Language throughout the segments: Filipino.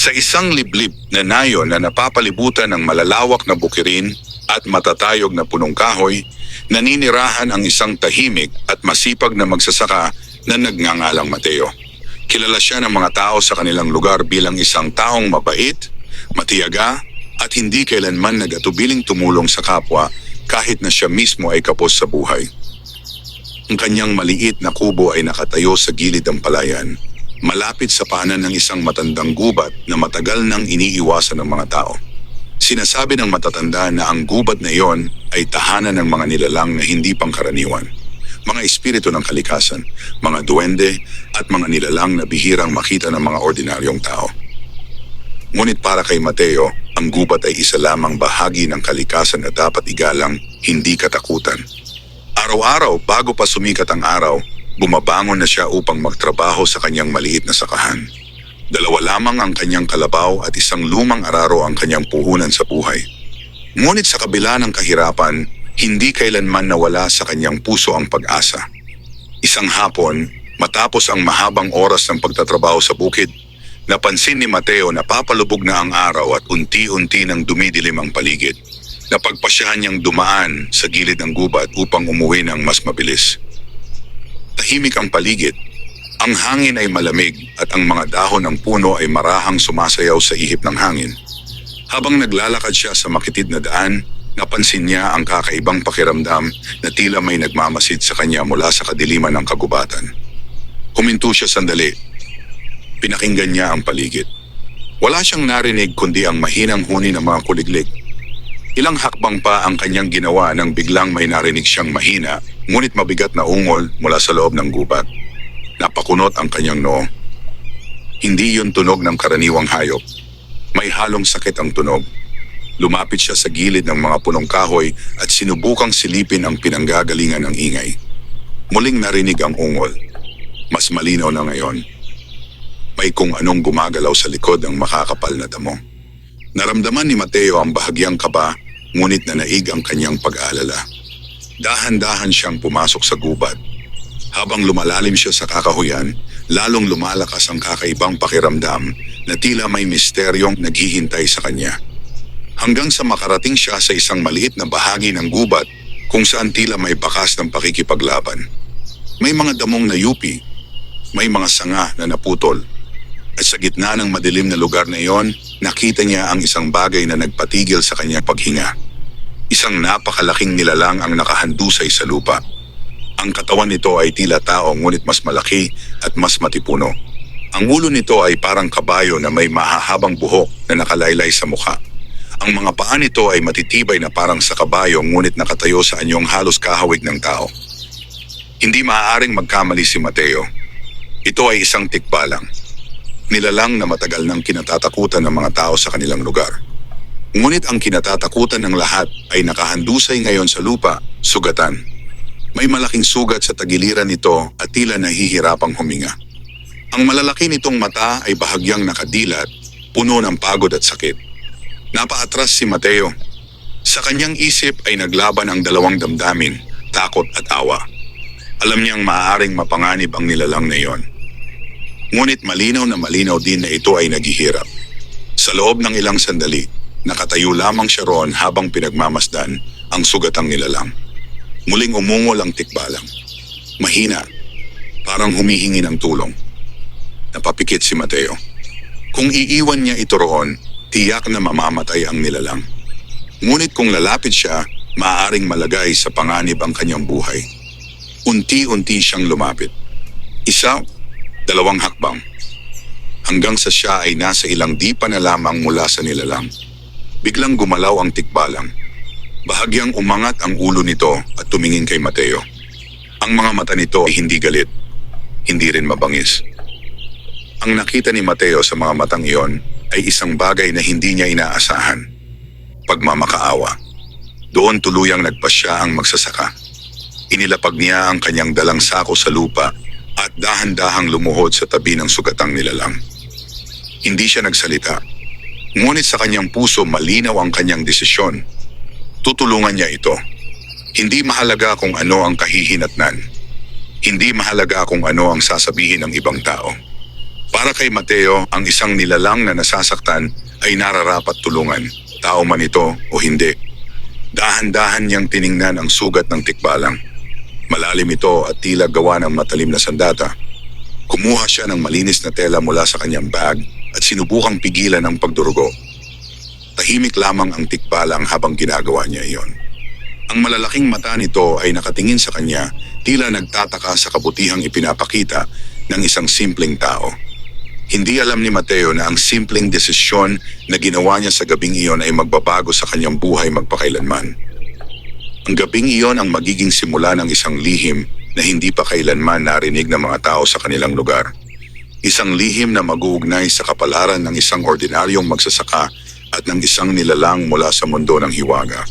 Sa isang liblib na nayon na napapalibutan ng malalawak na bukirin at matatayog na punong kahoy, naninirahan ang isang tahimik at masipag na magsasaka na nagngangalang Mateo. Kilala siya ng mga tao sa kanilang lugar bilang isang taong mabait, matiyaga, at hindi kailanman nag-atubiling tumulong sa kapwa kahit na siya mismo ay kapos sa buhay. Ang kanyang maliit na kubo ay nakatayo sa gilid ng palayan, malapit sa paanan ng isang matandang gubat na matagal nang iniiwasan ng mga tao. Sinasabi ng matatanda na ang gubat na iyon ay tahanan ng mga nilalang na hindi pangkaraniwan. Mga espiritu ng kalikasan, mga duwende at mga nilalang na bihirang makita ng mga ordinaryong tao. Ngunit para kay Mateo, ang gubat ay isa lamang bahagi ng kalikasan na dapat igalang, hindi katakutan. Araw-araw bago pa sumikat ang araw, bumabangon na siya upang magtrabaho sa kanyang maliit na sakahan. 2 lamang ang kanyang kalabaw at isang lumang araro ang kanyang puhunan sa buhay. Ngunit sa kabila ng kahirapan, hindi kailanman nawala sa kanyang puso ang pag-asa. Isang hapon, matapos ang mahabang oras ng pagtatrabaho sa bukid, napansin ni Mateo na papalubog na ang araw at unti-unti nang dumidilim ang paligid. Napagpasyahan niyang dumaan sa gilid ng gubat upang umuwi ng mas mabilis. Tahimik ang paligid. Ang hangin ay malamig at ang mga dahon ng puno ay marahang sumasayaw sa ihip ng hangin. Habang naglalakad siya sa makitid na daan, napansin niya ang kakaibang pakiramdam na tila may nagmamasid sa kanya mula sa kadiliman ng kagubatan. Huminto siya sandali. Pinakinggan niya ang paligid. Wala siyang narinig kundi ang mahinang huni ng mga kuliglig. Ilang hakbang pa ang kanyang ginawa nang biglang may narinig siyang mahina, ngunit mabigat na ungol mula sa loob ng gubat. Napakunot ang kanyang noo. Hindi yun tunog ng karaniwang hayop. May halong sakit ang tunog. Lumapit siya sa gilid ng mga punong kahoy at sinubukang silipin ang pinanggagalingan ng ingay. Muling narinig ang ungol. Mas malinaw na ngayon. May kung anong gumagalaw sa likod ng makakapal na damo. Naramdaman ni Mateo ang bahagyang kaba, ngunit nanaig ang kanyang pag-aalala. Dahan-dahan siyang pumasok sa gubat. Habang lumalalim siya sa kakahuyan, lalong lumalakas ang kakaibang pakiramdam na tila may misteryong naghihintay sa kanya. Hanggang sa makarating siya sa isang maliit na bahagi ng gubat kung saan tila may bakas ng pakikipaglaban. May mga damong nayupi, may mga sanga na naputol, at sa gitna ng madilim na lugar na iyon, nakita niya ang isang bagay na nagpatigil sa kanyang paghinga. Isang napakalaking nilalang ang nakahandusay sa lupa. Ang katawan nito ay tila tao ngunit mas malaki at mas matipuno. Ang ulo nito ay parang kabayo na may mahahabang buhok na nakalaylay sa mukha. Ang mga paa nito ay matitibay na parang sa kabayo ngunit nakatayo sa anyong halos kahawig ng tao. Hindi maaaring magkamali si Mateo. Ito ay isang tikbalang. Nilalang na matagal nang kinatatakutan ng mga tao sa kanilang lugar. Ngunit ang kinatatakutan ng lahat ay nakahandusay ngayon sa lupa, sugatan. May malaking sugat sa tagiliran nito at tila nahihirapang huminga. Ang malalaki nitong mata ay bahagyang nakadilat, puno ng pagod at sakit. Napaatras si Mateo. Sa kanyang isip ay naglaban ang dalawang damdamin, takot at awa. Alam niyang maaaring mapanganib ang nilalang na iyon. Ngunit malinaw na malinaw din na ito ay naghihirap. Sa loob ng ilang sandali, nakatayo lamang siya roon habang pinagmamasdan ang sugatang nilalang. Muling umungol ang tikbalang. Mahina, parang humihingi ng tulong. Napapikit si Mateo. Kung iiwan niya ito roon, tiyak na mamamatay ang nilalang. Ngunit kung lalapit siya, maaaring malagay sa panganib ang kanyang buhay. Unti-unti siyang lumapit. 1, 2 hakbang. Hanggang sa siya ay nasa ilang dipa na lamang mula sa nilalang. Biglang gumalaw ang tikbalang. Bahagyang umangat ang ulo nito at tumingin kay Mateo. Ang mga mata nito ay hindi galit, hindi rin mabangis. Ang nakita ni Mateo sa mga matang iyon ay isang bagay na hindi niya inaasahan. Pagmamakaawa. Doon tuluyang nagpasya ang magsasaka. Inilapag niya ang kanyang dalang sako sa lupa at dahan-dahang lumuhod sa tabi ng sugatang nilalang. Hindi siya nagsalita. Ngunit sa kanyang puso malinaw ang kanyang desisyon. Tutulungan niya ito. Hindi mahalaga kung ano ang kahihinatnan. Hindi mahalaga kung ano ang sasabihin ng ibang tao. Para kay Mateo, ang isang nilalang na nasasaktan ay nararapat tulungan, tao man ito o hindi. Dahan-dahan niyang tiningnan ang sugat ng tikbalang. Malalim ito at tila gawa ng matalim na sandata. Kumuha siya ng malinis na tela mula sa kanyang bag at sinubukang pigilan ang pagdurugo. Tahimik lamang ang tikbalang habang ginagawa niya iyon. Ang malalaking mata nito ay nakatingin sa kanya, tila nagtataka sa kabutihang ipinapakita ng isang simpleng tao. Hindi alam ni Mateo na ang simpleng desisyon na ginawa niya sa gabing iyon ay magbabago sa kanyang buhay magpakailanman. Ang gabing iyon ang magiging simula ng isang lihim na hindi pa kailanman narinig ng mga tao sa kanilang lugar. Isang lihim na mag-uugnay sa kapalaran ng isang ordinaryong magsasaka at ng isang nilalang mula sa mundo ng hiwaga.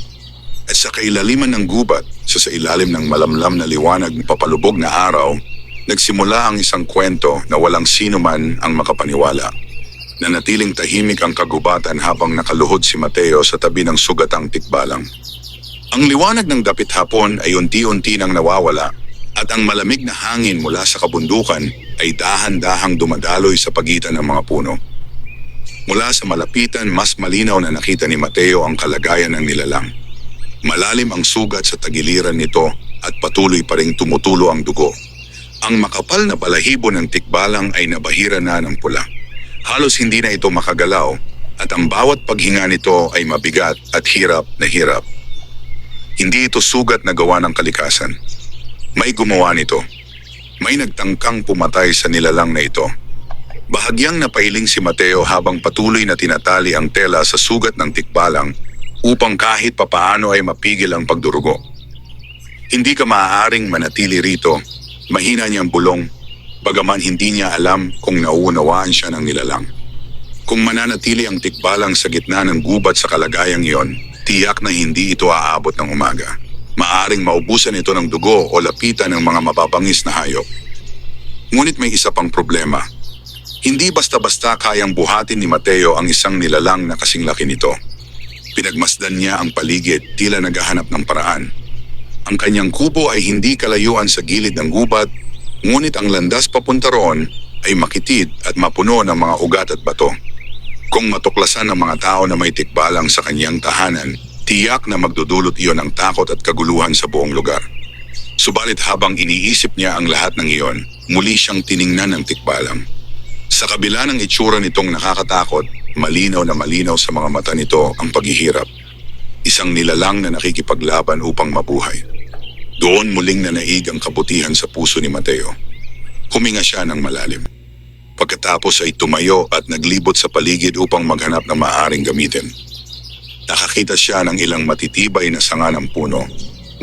At sa kailaliman ng gubat, sa ilalim ng malamlam na liwanag ng papalubog na araw, nagsimula ang isang kwento na walang sino man ang makapaniwala. Nanatiling tahimik ang kagubatan habang nakaluhod si Mateo sa tabi ng sugatang tikbalang. Ang liwanag ng dapit hapon ay unti-unti nang nawawala at ang malamig na hangin mula sa kabundukan ay dahan-dahang dumadaloy sa pagitan ng mga puno. Mula sa malapitan, mas malinaw na nakita ni Mateo ang kalagayan ng nilalang. Malalim ang sugat sa tagiliran nito at patuloy pa ring tumutulo ang dugo. Ang makapal na balahibo ng tikbalang ay nabahira na ng pula. Halos hindi na ito makagalaw at ang bawat paghinga nito ay mabigat at hirap na hirap. Hindi ito sugat na gawa ng kalikasan. May gumawa nito. May nagtangkang pumatay sa nilalang na ito. Bahagyang napailing si Mateo habang patuloy na tinatali ang tela sa sugat ng tikbalang upang kahit papaano ay mapigil ang pagdurugo. Hindi ka maaaring manatili rito. Mahina niyang bulong, bagaman hindi niya alam kung nauunawaan siya ng nilalang. Kung mananatili ang tikbalang sa gitna ng gubat sa kalagayang iyon, tiyak na hindi ito aabot ng umaga. Maaring maubusan ito ng dugo o lapitan ng mga mapapangis na hayop. Ngunit may isa pang problema. Hindi basta-basta kayang buhatin ni Mateo ang isang nilalang na kasing laki nito. Pinagmasdan niya ang paligid, tila naghahanap ng paraan. Ang kanyang kubo ay hindi kalayuan sa gilid ng gubat, ngunit ang landas papunta roon ay makitid at mapuno ng mga ugat at bato. Kung matuklasan ng mga tao na may tikbalang sa kanyang tahanan, tiyak na magdudulot iyon ng takot at kaguluhan sa buong lugar. Subalit habang iniisip niya ang lahat ng iyon, muli siyang tiningnan ng tikbalang. Sa kabila ng itsura nitong nakakatakot, malinaw na malinaw sa mga mata nito ang paghihirap. Isang nilalang na nakikipaglaban upang mabuhay. Doon muling nanaig ang kabutihan sa puso ni Mateo. Huminga siya ng malalim. Pagkatapos ay tumayo at naglibot sa paligid upang maghanap ng maaaring gamitin. Nakakita siya ng ilang matitibay na sanga ng puno.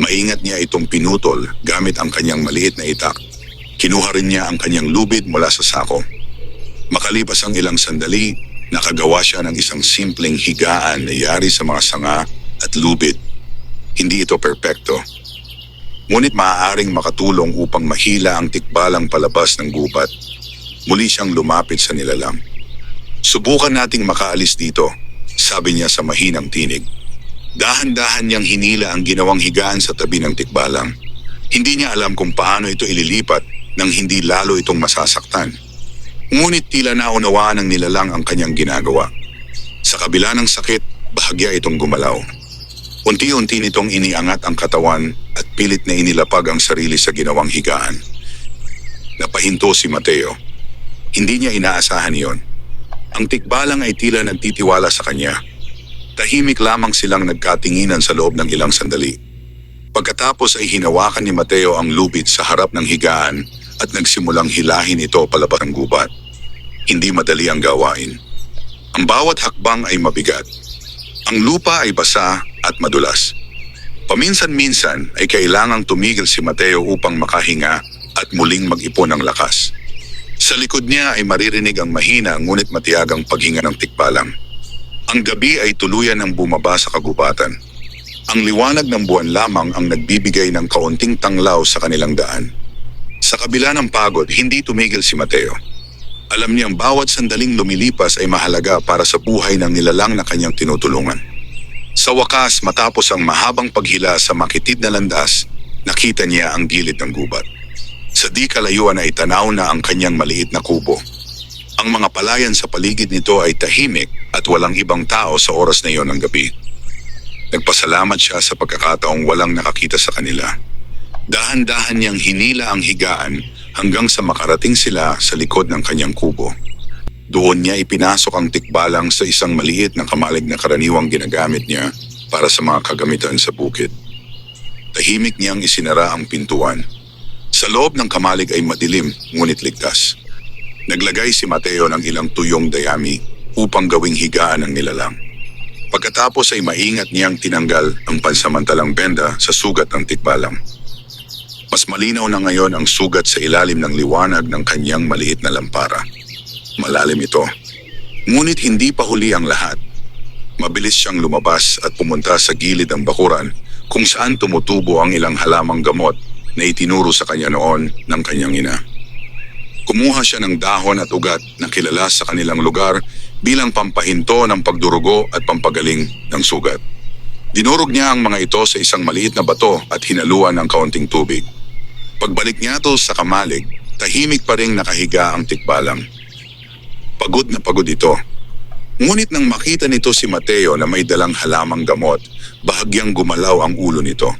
Maingat niya itong pinutol gamit ang kanyang maliit na itak. Kinuha rin niya ang kanyang lubid mula sa sako. Makalipas ang ilang sandali, nakagawa siya ng isang simpleng higaan na yari sa mga sanga at lubid. Hindi ito perpekto. Ngunit maaaring makatulong upang mahila ang tikbalang palabas ng gubat. Muli siyang lumapit sa nilalang. Subukan nating makaalis dito, sabi niya sa mahinang tinig. Dahan-dahan niyang hinila ang ginawang higaan sa tabi ng tikbalang. Hindi niya alam kung paano ito ililipat nang hindi lalo itong masasaktan. Ngunit tila naunawaan ng nilalang ang kanyang ginagawa. Sa kabila ng sakit, bahagya itong gumalaw. Unti-unti nitong iniangat ang katawan at pilit na inilapag ang sarili sa ginawang higaan. Napahinto si Mateo. Hindi niya inaasahan iyon. Ang tikbalang ay tila nagtitiwala sa kanya. Tahimik lamang silang nagkatinginan sa loob ng ilang sandali. Pagkatapos ay hinawakan ni Mateo ang lubid sa harap ng higaan at nagsimulang hilahin ito palabas ng gubat. Hindi madali ang gawain. Ang bawat hakbang ay mabigat. Ang lupa ay basa at madulas. Paminsan-minsan ay kailangang tumigil si Mateo upang makahinga at muling mag-ipon ng lakas. Sa likod niya ay maririnig ang mahina ngunit matiyagang paghinga ng tikbalang. Ang gabi ay tuluyan ng bumaba sa kagubatan. Ang liwanag ng buwan lamang ang nagbibigay ng kaunting tanglaw sa kanilang daan. Sa kabila ng pagod, hindi tumigil si Mateo. Alam niyang bawat sandaling lumilipas ay mahalaga para sa buhay ng nilalang na kanyang tinutulungan. Sa wakas, matapos ang mahabang paghila sa makitid na landas, nakita niya ang gilid ng gubat. Sa di kalayuan ay tanaw na ang kanyang maliit na kubo. Ang mga palayan sa paligid nito ay tahimik at walang ibang tao sa oras na iyon ng gabi. Nagpasalamat siya sa pagkakataong walang nakakita sa kanila. Dahan-dahan niyang hinila ang higaan hanggang sa makarating sila sa likod ng kanyang kubo. Doon niya ipinasok ang tikbalang sa isang maliit na kamalig na karaniwang ginagamit niya para sa mga kagamitan sa bukid. Tahimik niyang isinara ang pintuan. Sa loob ng kamalig ay madilim ngunit ligtas. Naglagay si Mateo ng ilang tuyong dayami upang gawing higaan ng nilalang. Pagkatapos ay maingat niyang tinanggal ang pansamantalang benda sa sugat ng tikbalang. Mas malinaw na ngayon ang sugat sa ilalim ng liwanag ng kanyang maliit na lampara. Malalim ito. Ngunit hindi pa huli ang lahat. Mabilis siyang lumabas at pumunta sa gilid ng bakuran kung saan tumutubo ang ilang halamang gamot na itinuro sa kanya noon ng kanyang ina. Kumuha siya ng dahon at ugat na kilala sa kanilang lugar bilang pampahinto ng pagdurugo at pampagaling ng sugat. Dinurog niya ang mga ito sa isang maliit na bato at hinaluan ng kaunting tubig. Pagbalik niya ito sa kamalig, tahimik pa ring nakahiga ang tikbalang. Pagod na pagod ito. Ngunit nang makita nito si Mateo na may dalang halamang gamot, bahagyang gumalaw ang ulo nito.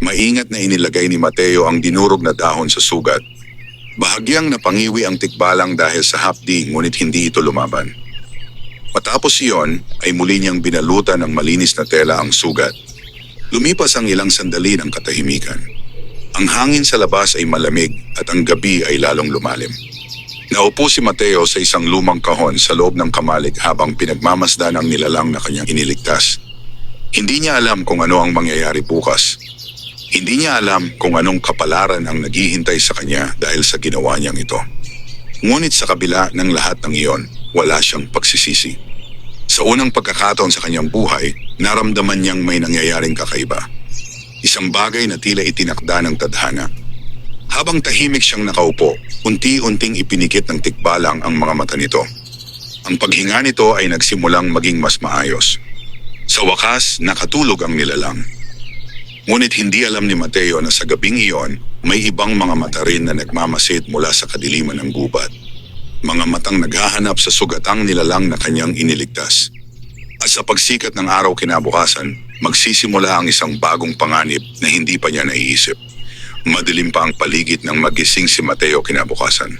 Maingat na inilagay ni Mateo ang dinurog na dahon sa sugat. Bahagyang napangiwi ang tikbalang dahil sa hapdi ngunit hindi ito lumaban. Matapos iyon ay muli niyang binalutan ng malinis na tela ang sugat. Lumipas ang ilang sandali ng katahimikan. Ang hangin sa labas ay malamig at ang gabi ay lalong lumalim. Naupo si Mateo sa isang lumang kahon sa loob ng kamalig habang pinagmamasdan ang nilalang na kanyang iniligtas. Hindi niya alam kung ano ang mangyayari bukas. Hindi niya alam kung anong kapalaran ang naghihintay sa kanya dahil sa ginawa niyang ito. Ngunit sa kabila ng lahat ng iyon, wala siyang pagsisisi. Sa unang pagkakataon sa kanyang buhay, naramdaman niyang may nangyayaring kakaiba. Isang bagay na tila itinakda ng tadhana. Habang tahimik siyang nakaupo, unti-unting ipinikit ng tikbalang ang mga mata nito. Ang paghinga nito ay nagsimulang maging mas maayos. Sa wakas, nakatulog ang nilalang. Ngunit hindi alam ni Mateo na sa gabing iyon, may ibang mga mata rin na nagmamasid mula sa kadiliman ng gubat. Mga matang naghahanap sa sugatang nilalang na kanyang iniligtas. At sa pagsikat ng araw kinabukasan, magsisimula ang isang bagong panganib na hindi pa niya naiisip. Madilim pa ang paligid nang magising si Mateo kinabukasan.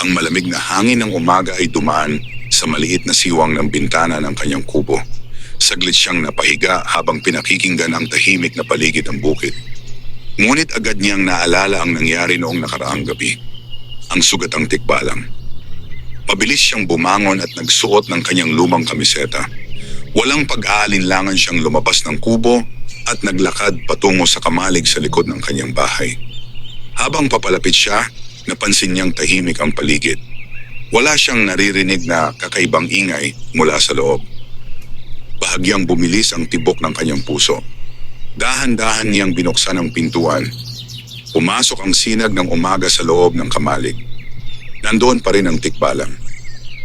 Ang malamig na hangin ng umaga ay dumaan sa maliit na siwang ng bintana ng kanyang kubo. Saglit siyang napahiga habang pinakikinggan ang tahimik na paligid ng bukid. Ngunit agad niyang naalala ang nangyari noong nakaraang gabi. Ang sugatang tikbalang. Mabilis siyang bumangon at nagsuot ng kanyang lumang kamiseta. Walang pag-aalinlangan siyang lumabas ng kubo at naglakad patungo sa kamalig sa likod ng kanyang bahay. Habang papalapit siya, napansin niyang tahimik ang paligid. Wala siyang naririnig na kakaibang ingay mula sa loob. Bahagyang bumilis ang tibok ng kanyang puso. Dahan-dahan niyang binuksan ang pintuan. Pumasok ang sinag ng umaga sa loob ng kamalig. Nandoon pa rin ang tikbalang.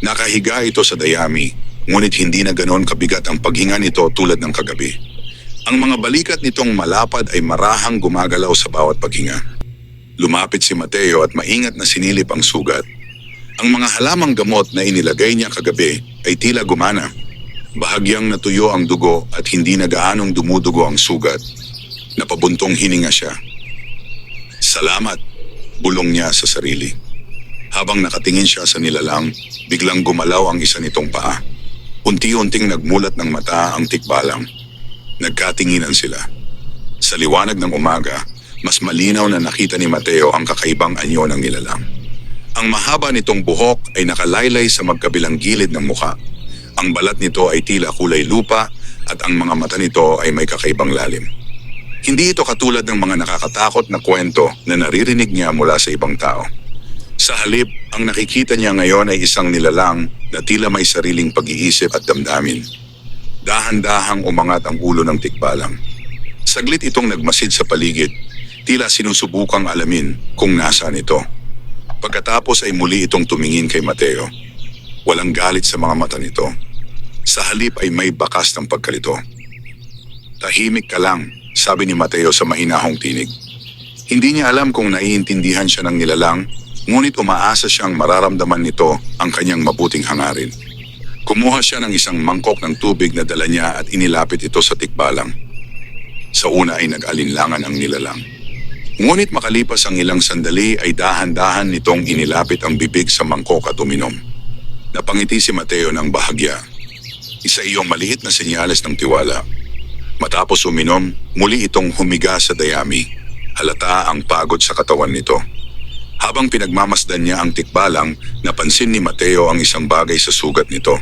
Nakahiga ito sa dayami, ngunit hindi na ganon kabigat ang paghinga nito tulad ng kagabi. Ang mga balikat nitong malapad ay marahang gumagalaw sa bawat paghinga. Lumapit si Mateo at maingat na sinilip ang sugat. Ang mga halamang gamot na inilagay niya kagabi ay tila gumana. Bahagyang natuyo ang dugo at hindi na gaanong dumudugo ang sugat. Napabuntong hininga siya. Salamat, bulong niya sa sarili. Habang nakatingin siya sa nilalang, biglang gumalaw ang isa nitong paa. Unti-unting nagmulat ng mata ang tikbalang. Nagkatinginan sila. Sa liwanag ng umaga, mas malinaw na nakita ni Mateo ang kakaibang anyo ng nilalang. Ang mahaba nitong buhok ay nakalaylay sa magkabilang gilid ng mukha. Ang balat nito ay tila kulay lupa at ang mga mata nito ay may kakaibang lalim. Hindi ito katulad ng mga nakakatakot na kwento na naririnig niya mula sa ibang tao. Sa halip, ang nakikita niya ngayon ay isang nilalang na tila may sariling pag-iisip at damdamin. Dahan-dahang umangat ang ulo ng tikbalang. Saglit itong nagmasid sa paligid, tila sinusubukang alamin kung nasaan ito. Pagkatapos ay muli itong tumingin kay Mateo. Walang galit sa mga mata nito. Sa halip ay may bakas ng pagkalito. Tahimik ka lang, sabi ni Mateo sa mahinahong tinig. Hindi niya alam kung naiintindihan siya ng nilalang Ngunit umaasa siyang mararamdaman nito ang kanyang mabuting hangarin. Kumuha siya ng isang mangkok ng tubig na dala niya at inilapit ito sa tikbalang. Sa una ay nag-alinlangan ang nilalang. Ngunit makalipas ang ilang sandali ay dahan-dahan nitong inilapit ang bibig sa mangkok at uminom. Napangiti si Mateo ng bahagya. Isa iyong maliit na senyales ng tiwala. Matapos uminom, muli itong humiga sa dayami. Halata ang pagod sa katawan nito. Habang pinagmamasdan niya ang tikbalang, napansin ni Mateo ang isang bagay sa sugat nito.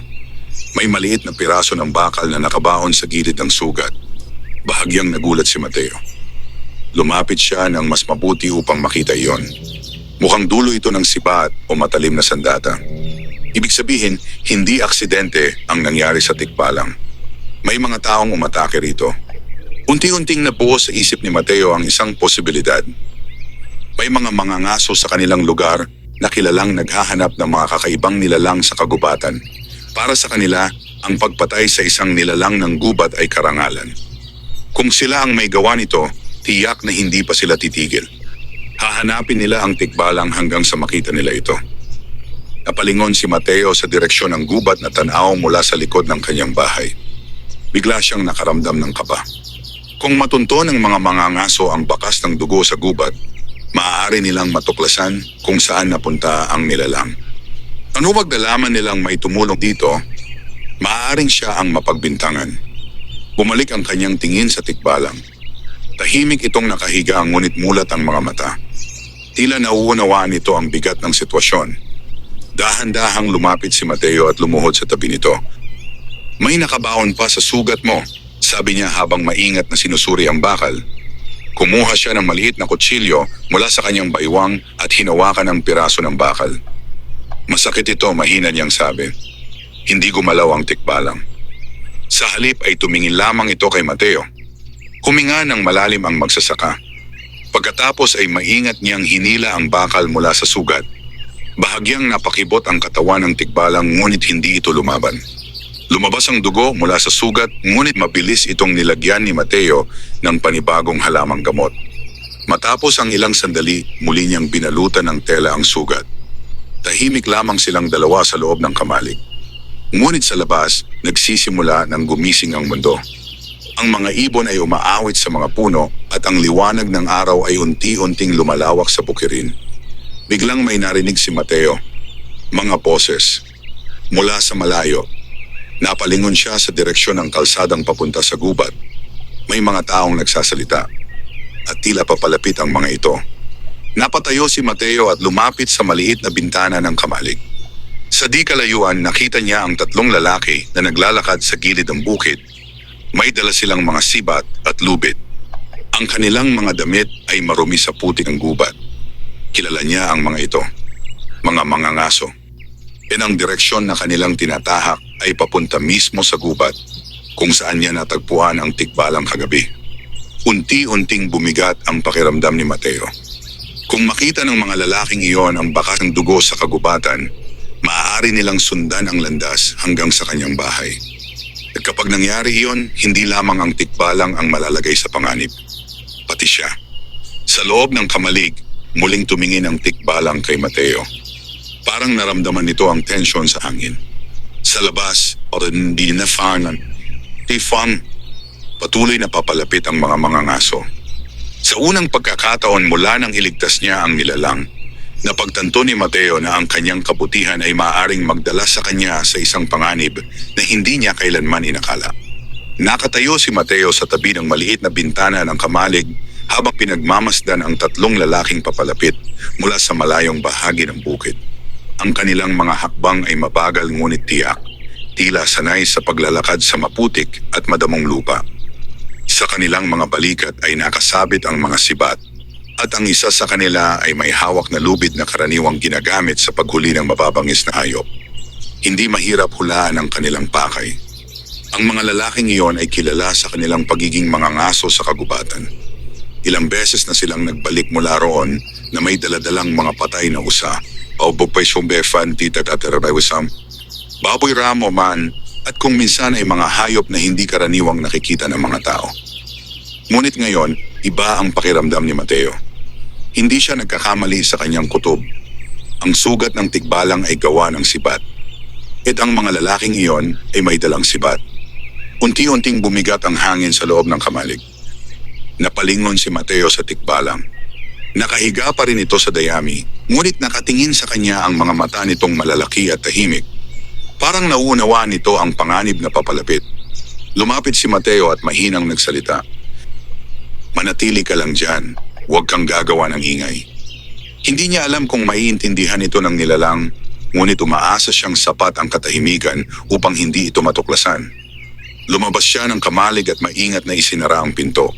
May maliit na piraso ng bakal na nakabaon sa gilid ng sugat. Bahagyang nagulat si Mateo. Lumapit siya ng mas mabuti upang makita iyon. Mukhang dulo ito ng sibat o matalim na sandata. Ibig sabihin, hindi aksidente ang nangyari sa tikbalang. May mga taong umatake rito. Unti-unting nabuo sa isip ni Mateo ang isang posibilidad. May mga mangangaso sa kanilang lugar na kilalang naghahanap ng mga kakaibang nilalang sa kagubatan. Para sa kanila, ang pagpatay sa isang nilalang ng gubat ay karangalan. Kung sila ang may gawa nito, tiyak na hindi pa sila titigil. Hahanapin nila ang tikbalang hanggang sa makita nila ito. Napalingon si Mateo sa direksyon ng gubat na tanaw mula sa likod ng kanyang bahay. Bigla siyang nakaramdam ng kaba. Kung matunto ng mga mangangaso ang bakas ng dugo sa gubat, maaari nilang matuklasan kung saan napunta ang nilalang. Ano wag nalaman nilang may tumulong dito, maaaring siya ang mapagbintangan. Bumalik ang kanyang tingin sa tikbalang. Tahimik itong nakahiga ngunit mulat ang mga mata. Tila nauunawaan nito ang bigat ng sitwasyon. Dahan-dahang lumapit si Mateo at lumuhod sa tabi nito. May nakabaon pa sa sugat mo, sabi niya habang maingat na sinusuri ang bakal. Kumuha siya ng maliit na kutsilyo mula sa kanyang baywang at hinawakan ang piraso ng bakal. Masakit ito, mahina niyang sabi. Hindi gumalaw ang tikbalang. Sa halip ay tumingin lamang ito kay Mateo. Huminga ng malalim ang magsasaka. Pagkatapos ay maingat niyang hinila ang bakal mula sa sugat. Bahagyang napakibot ang katawan ng tikbalang ngunit hindi ito lumaban. Lumabas ang dugo mula sa sugat ngunit mabilis itong nilagyan ni Mateo ng panibagong halamang gamot. Matapos ang ilang sandali, muli niyang binalutan ng tela ang sugat. Tahimik lamang silang dalawa sa loob ng kamalig. Ngunit sa labas, nagsisimula ng gumising ang mundo. Ang mga ibon ay umaawit sa mga puno at ang liwanag ng araw ay unti-unting lumalawak sa bukirin. Biglang may narinig si Mateo. Mga boses. Mula sa malayo. Napalingon siya sa direksyon ng kalsadang papunta sa gubat. May mga taong nagsasalita at tila papalapit ang mga ito. Napatayo si Mateo at lumapit sa maliit na bintana ng kamalig. Sa di kalayuan, nakita niya ang tatlong lalaki na naglalakad sa gilid ng bukid. May dala silang mga sibat at lubid. Ang kanilang mga damit ay marumi sa putik ng gubat. Kilala niya ang mga ito, mga mangangaso. Ang direksyon na kanilang tinatahak ay papunta mismo sa gubat kung saan niya natagpuan ang tikbalang kagabi. Unti-unting bumigat ang pakiramdam ni Mateo. Kung makita ng mga lalaking iyon ang bakas ng dugo sa kagubatan, maaari nilang sundan ang landas hanggang sa kanyang bahay. At kapag nangyari iyon, hindi lamang ang tikbalang ang malalagay sa panganib, pati siya. Sa loob ng kamalig, muling tumingin ang tikbalang kay Mateo. Parang naramdaman nito ang tensyon sa hangin. Sa labas, hindi na patuloy na papalapit ang mga mangangaso. Sa unang pagkakataon mula nang iligtas niya ang nilalang, napagtanto ni Mateo na ang kanyang kabutihan ay maaaring magdala sa kanya sa isang panganib na hindi niya kailanman inakala. Nakatayo si Mateo sa tabi ng maliit na bintana ng kamalig habang pinagmamasdan ang tatlong lalaking papalapit mula sa malayong bahagi ng bukid. Ang kanilang mga hakbang ay mabagal ngunit tiyak, tila sanay sa paglalakad sa maputik at madamong lupa. Sa kanilang mga balikat ay nakasabit ang mga sibat at ang isa sa kanila ay may hawak na lubid na karaniwang ginagamit sa paghuli ng mababangis na hayop. Hindi mahirap hulaan ang kanilang pakay. Ang mga lalaking iyon ay kilala sa kanilang pagiging mangangaso sa kagubatan. Ilang beses na silang nagbalik mula roon na may daladalang mga patay na usa. Baboy ramo man at kung minsan ay mga hayop na hindi karaniwang nakikita ng mga tao. Ngunit ngayon, iba ang pakiramdam ni Mateo. Hindi siya nagkakamali sa kanyang kutob. Ang sugat ng tikbalang ay gawa ng sibat. At ang mga lalaking iyon ay may dalang sibat. Unti-unting bumigat ang hangin sa loob ng kamalig. Napalingon si Mateo sa tikbalang. Nakahiga pa rin ito sa dayami, ngunit nakatingin sa kanya ang mga mata nitong malalaki at tahimik. Parang nauunawaan nito ang panganib na papalapit. Lumapit si Mateo at mahinang nagsalita. Manatili ka lang dyan, huwag kang gagawa ng ingay. Hindi niya alam kung maiintindihan ito ng nilalang, ngunit umaasa siyang sapat ang katahimikan upang hindi ito matuklasan. Lumabas siya ng kamalig at maingat na isinara ang pinto.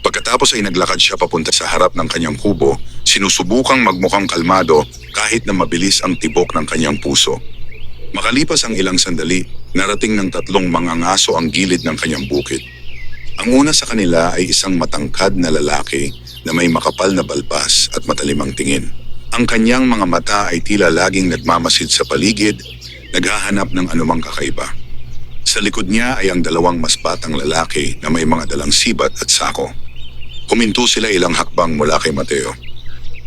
Pagkatapos ay naglakad siya papunta sa harap ng kanyang kubo, sinusubukang magmukhang kalmado kahit na mabilis ang tibok ng kanyang puso. Makalipas ang ilang sandali, narating ng 3 mangangaso ang gilid ng kanyang bukid. Ang una sa kanila ay isang matangkad na lalaki na may makapal na balbas at matalimang tingin. Ang kanyang mga mata ay tila laging nagmamasid sa paligid, naghahanap ng anumang kakaiba. Sa likod niya ay ang 2 mas batang lalaki na may mga dalang sibat at sako. Kuminto sila ilang hakbang mula kay Mateo.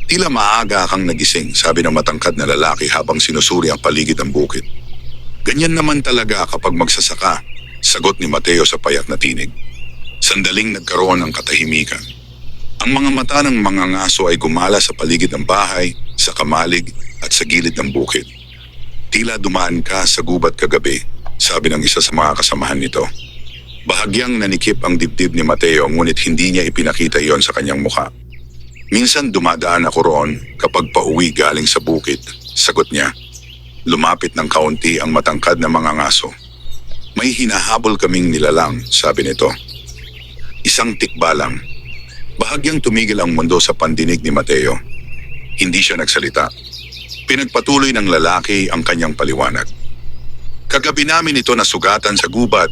Tila maaga kang nagising, sabi ng matangkad na lalaki habang sinusuri ang paligid ng bukid. Ganyan naman talaga kapag magsasaka, sagot ni Mateo sa payak na tinig. Sandaling nagkaroon ng katahimikan. Ang mga mata ng mga ngaso ay gumala sa paligid ng bahay, sa kamalig at sa gilid ng bukid. Tila dumaan ka sa gubat kagabi, sabi ng isa sa mga kasamahan nito. Bahagyang nanikip ang dibdib ni Mateo ngunit hindi niya ipinakita iyon sa kanyang mukha. Minsan dumadaan ako roon kapag pauwi galing sa bukid, sagot niya. Lumapit ng kaunti ang matangkad na mga ngaso. May hinahabol kaming nilalang, sabi nito. Isang tikbalang. Bahagyang tumigil ang mundo sa pandinig ni Mateo. Hindi siya nagsalita. Pinagpatuloy ng lalaki ang kanyang paliwanag. Kagabi namin ito nasugatan sa gubat.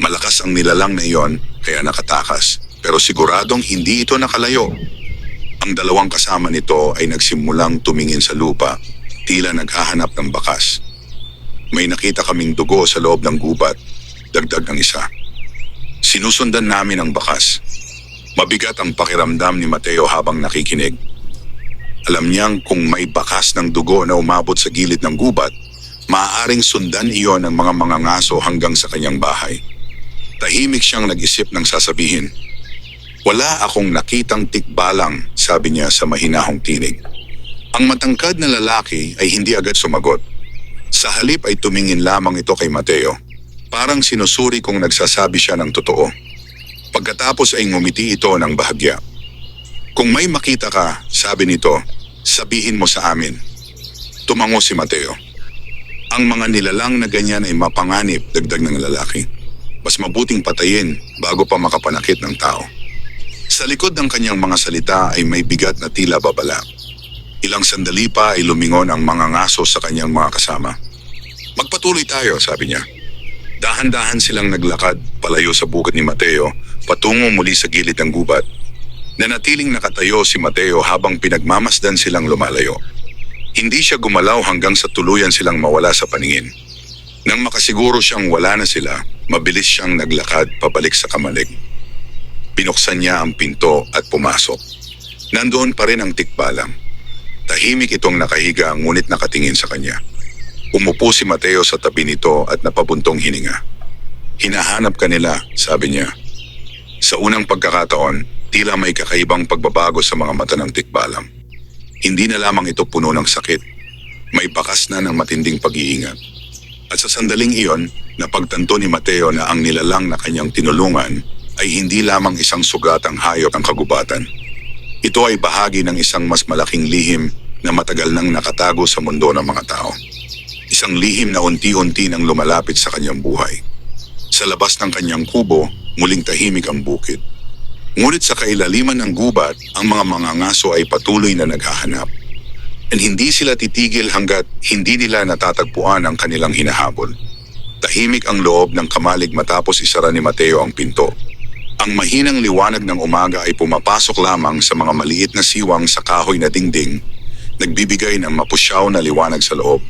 Malakas ang nilalang na iyon kaya nakatakas. Pero siguradong hindi ito nakalayo. Ang 2 kasama nito ay nagsimulang tumingin sa lupa, tila naghahanap ng bakas. May nakita kaming dugo sa loob ng gubat, dagdag ng isa. Sinusundan namin ang bakas. Mabigat ang pakiramdam ni Mateo habang nakikinig. Alam niyang kung may bakas ng dugo na umabot sa gilid ng gubat, maaaring sundan iyon ng mga mangangaso hanggang sa kanyang bahay. Tahimik siyang nag-isip ng sasabihin. Wala akong nakitang tikbalang, sabi niya sa mahinahong tinig. Ang matangkad na lalaki ay hindi agad sumagot. Sa halip ay tumingin lamang ito kay Mateo. Parang sinusuri kung nagsasabi siya ng totoo. Pagkatapos ay ngumiti ito ng bahagya. Kung may makita ka, sabi nito, sabihin mo sa amin. Tumango si Mateo. Ang mga nilalang na ganyan ay mapanganib, dagdag ng lalaki. Mas mabuting patayin bago pa makapanakit ng tao. Sa likod ng kanyang mga salita ay may bigat na tila babala. Ilang sandali pa ay lumingon ang mga ngaso sa kanyang mga kasama. Magpatuloy tayo, sabi niya. Dahan-dahan silang naglakad palayo sa bukid ni Mateo, patungo muli sa gilid ng gubat. Nanatiling nakatayo si Mateo habang pinagmamasdan silang lumalayo. Hindi siya gumalaw hanggang sa tuluyan silang mawala sa paningin. Nang makasiguro siyang wala na sila, mabilis siyang naglakad pabalik sa kamalig. Binuksan niya ang pinto at pumasok. Nandoon pa rin ang tikbalang. Tahimik itong nakahiga ngunit nakatingin sa kanya. Umupo si Mateo sa tabi nito at napabuntong hininga. Hinahanap ka nila, sabi niya. Sa unang pagkakataon, tila may kakaibang pagbabago sa mga mata ng tikbalang. Hindi na lamang ito puno ng sakit. May bakas na ng matinding pag-iingat. At sa sandaling iyon, napagtanto ni Mateo na ang nilalang na kanyang tinulungan ay hindi lamang isang sugatang hayop ng kagubatan. Ito ay bahagi ng isang mas malaking lihim na matagal nang nakatago sa mundo ng mga tao. Isang lihim na unti-unti nang lumalapit sa kanyang buhay. Sa labas ng kanyang kubo, muling tahimik ang bukid. Ngunit sa kailaliman ng gubat, ang mga mangangaso ay patuloy na naghahanap. And hindi sila titigil hanggat hindi nila natatagpuan ang kanilang hinahabol. Tahimik ang loob ng kamalig matapos isara ni Mateo ang pinto. Ang mahinang liwanag ng umaga ay pumapasok lamang sa mga maliit na siwang sa kahoy na dingding, nagbibigay ng mapusyaw na liwanag sa loob.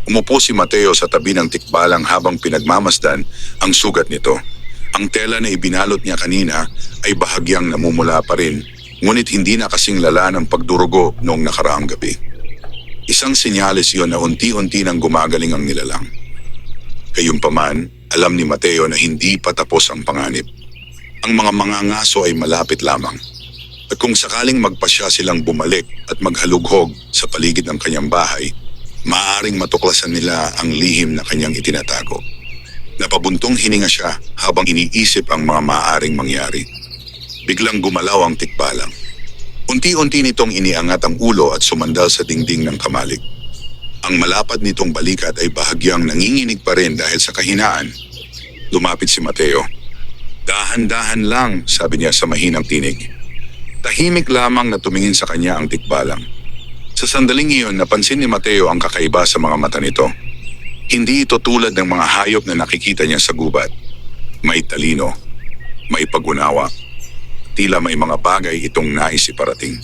Umupo si Mateo sa tabi ng tikbalang habang pinagmamasdan ang sugat nito. Ang tela na ibinalot niya kanina ay bahagyang namumula pa rin, ngunit hindi na kasing lala ng pagdurugo noong nakaraang gabi. Isang senyales iyon na unti-unti nang gumagaling ang nilalang. Gayunpaman, alam ni Mateo na hindi pa tapos ang panganib. Ang mga mangangaso ay malapit lamang. At kung sakaling magpasya silang bumalik at maghalughog sa paligid ng kanyang bahay, maaaring matuklasan nila ang lihim na kanyang itinatago. Napabuntong hininga siya habang iniisip ang mga maaaring mangyari. Biglang gumalaw ang tikbalang. Unti-unti nitong iniangat ang ulo at sumandal sa dingding ng kamalig. Ang malapad nitong balikat ay bahagyang nanginginig pa rin dahil sa kahinaan. Lumapit si Mateo. "Dahan-dahan lang," sabi niya sa mahinang tinig. Tahimik lamang na tumingin sa kanya ang tikbalang. Sa sandaling iyon, napansin ni Mateo ang kakaiba sa mga mata nito. Hindi ito tulad ng mga hayop na nakikita niya sa gubat. May talino, may pag-unawa. Tila may mga bagay itong nais iparating.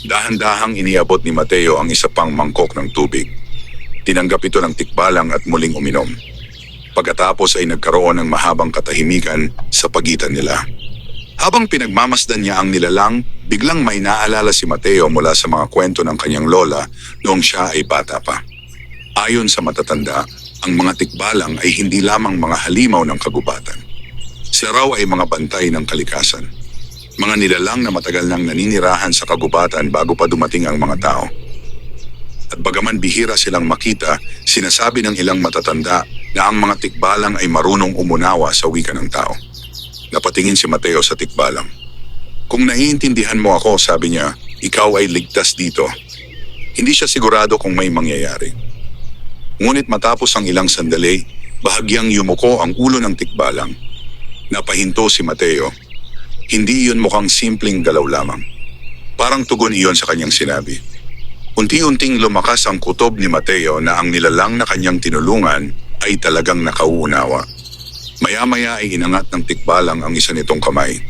Dahan-dahang iniabot ni Mateo ang isa pang mangkok ng tubig. Tinanggap ito ng tikbalang at muling uminom. Pagkatapos ay nagkaroon ng mahabang katahimikan sa pagitan nila. Habang pinagmamasdan niya ang nilalang, biglang may naalala si Mateo mula sa mga kwento ng kanyang lola noong siya ay bata pa. Ayon sa matatanda, ang mga tikbalang ay hindi lamang mga halimaw ng kagubatan. Sila raw ay mga bantay ng kalikasan. Mga nilalang na matagal nang naninirahan sa kagubatan bago pa dumating ang mga tao. At bagaman bihira silang makita, sinasabi ng ilang matatanda na ang mga tikbalang ay marunong umunawa sa wika ng tao. Napatingin si Mateo sa tikbalang. "Kung naiintindihan mo ako," sabi niya, "ikaw ay ligtas dito." Hindi siya sigurado kung may mangyayari. Ngunit matapos ang ilang sandali, bahagyang yumuko ang ulo ng tikbalang. Napahinto si Mateo. Hindi iyon mukhang simpleng galaw lamang. Parang tugon iyon sa kanyang sinabi. Unti-unting lumakas ang kutob ni Mateo na ang nilalang na kanyang tinulungan ay talagang nakauunawa. Maya-maya ay inangat ng tikbalang ang isa nitong kamay.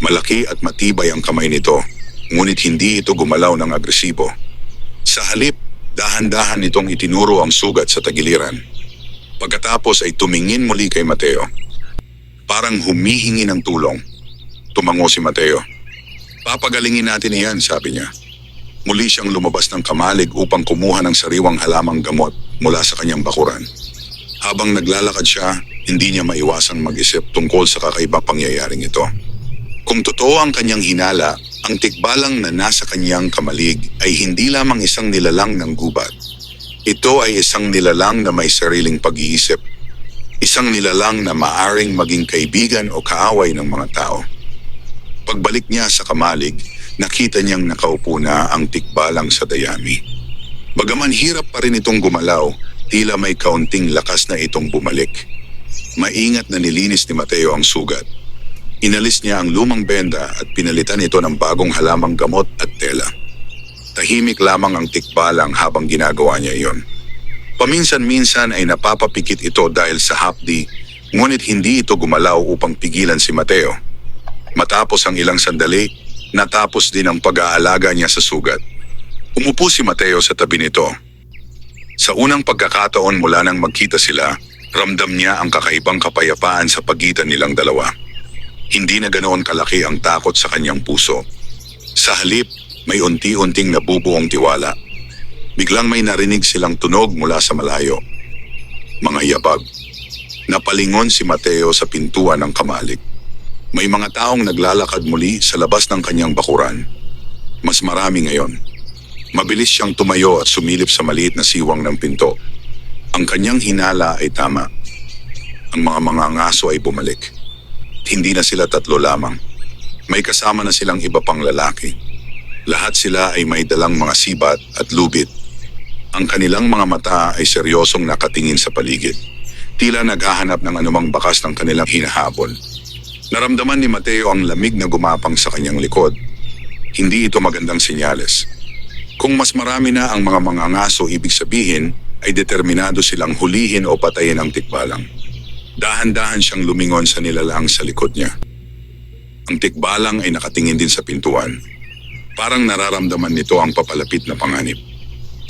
Malaki at matibay ang kamay nito, ngunit hindi ito gumalaw ng agresibo. Sa halip, dahan-dahan nitong itinuro ang sugat sa tagiliran. Pagkatapos ay tumingin muli kay Mateo. Parang humihingi ng tulong. Tumango si Mateo. "Papagalingin natin iyan," sabi niya. Muli siyang lumabas ng kamalig upang kumuha ng sariwang halamang gamot mula sa kanyang bakuran. Habang naglalakad siya, hindi niya maiwasang mag-isip tungkol sa kakaibang pangyayaring ito. Kung totoo ang kanyang hinala, ang tikbalang na nasa kanyang kamalig ay hindi lamang isang nilalang ng gubat. Ito ay isang nilalang na may sariling pag-iisip. Isang nilalang na maaring maging kaibigan o kaaway ng mga tao. Pagbalik niya sa kamalig, nakita niyang nakaupo na ang tikbalang sa dayami. Bagaman hirap pa rin itong gumalaw, tila may kaunting lakas na itong bumalik. Maingat na nilinis ni Mateo ang sugat. Inalis niya ang lumang benda at pinalitan ito ng bagong halamang gamot at tela. Tahimik lamang ang tikbalang habang ginagawa niya iyon. Paminsan-minsan ay napapapikit ito dahil sa hapdi, ngunit hindi ito gumalaw upang pigilan si Mateo. Matapos ang ilang sandali, natapos din ang pag-aalaga niya sa sugat. Umupo si Mateo sa tabi nito. Sa unang pagkakataon mula nang magkita sila, ramdam niya ang kakaibang kapayapaan sa pagitan nilang dalawa. Hindi na ganoon kalaki ang takot sa kanyang puso. Sa halip, may unti-unting nabubuong tiwala. Biglang may narinig silang tunog mula sa malayo. Mga yabag. Napalingon si Mateo sa pintuan ng kamalig. May mga taong naglalakad muli sa labas ng kanyang bakuran. Mas marami ngayon. Mabilis siyang tumayo at sumilip sa maliit na siwang ng pinto. Ang kanyang hinala ay tama. Ang mga mangangaso ay bumalik. Hindi na sila tatlo lamang. May kasama na silang iba pang lalaki. Lahat sila ay may dalang mga sibat at lubid. Ang kanilang mga mata ay seryosong nakatingin sa paligid. Tila naghahanap ng anumang bakas ng kanilang hinahabol. Naramdaman ni Mateo ang lamig na gumapang sa kanyang likod. Hindi ito magandang senyales. Kung mas marami na ang mga mangangaso, ibig sabihin ay determinado silang hulihin o patayin ang tikbalang. Dahan-dahan siyang lumingon sa nilalang sa likod niya. Ang tikbalang ay nakatingin din sa pintuan. Parang nararamdaman nito ang papalapit na panganib.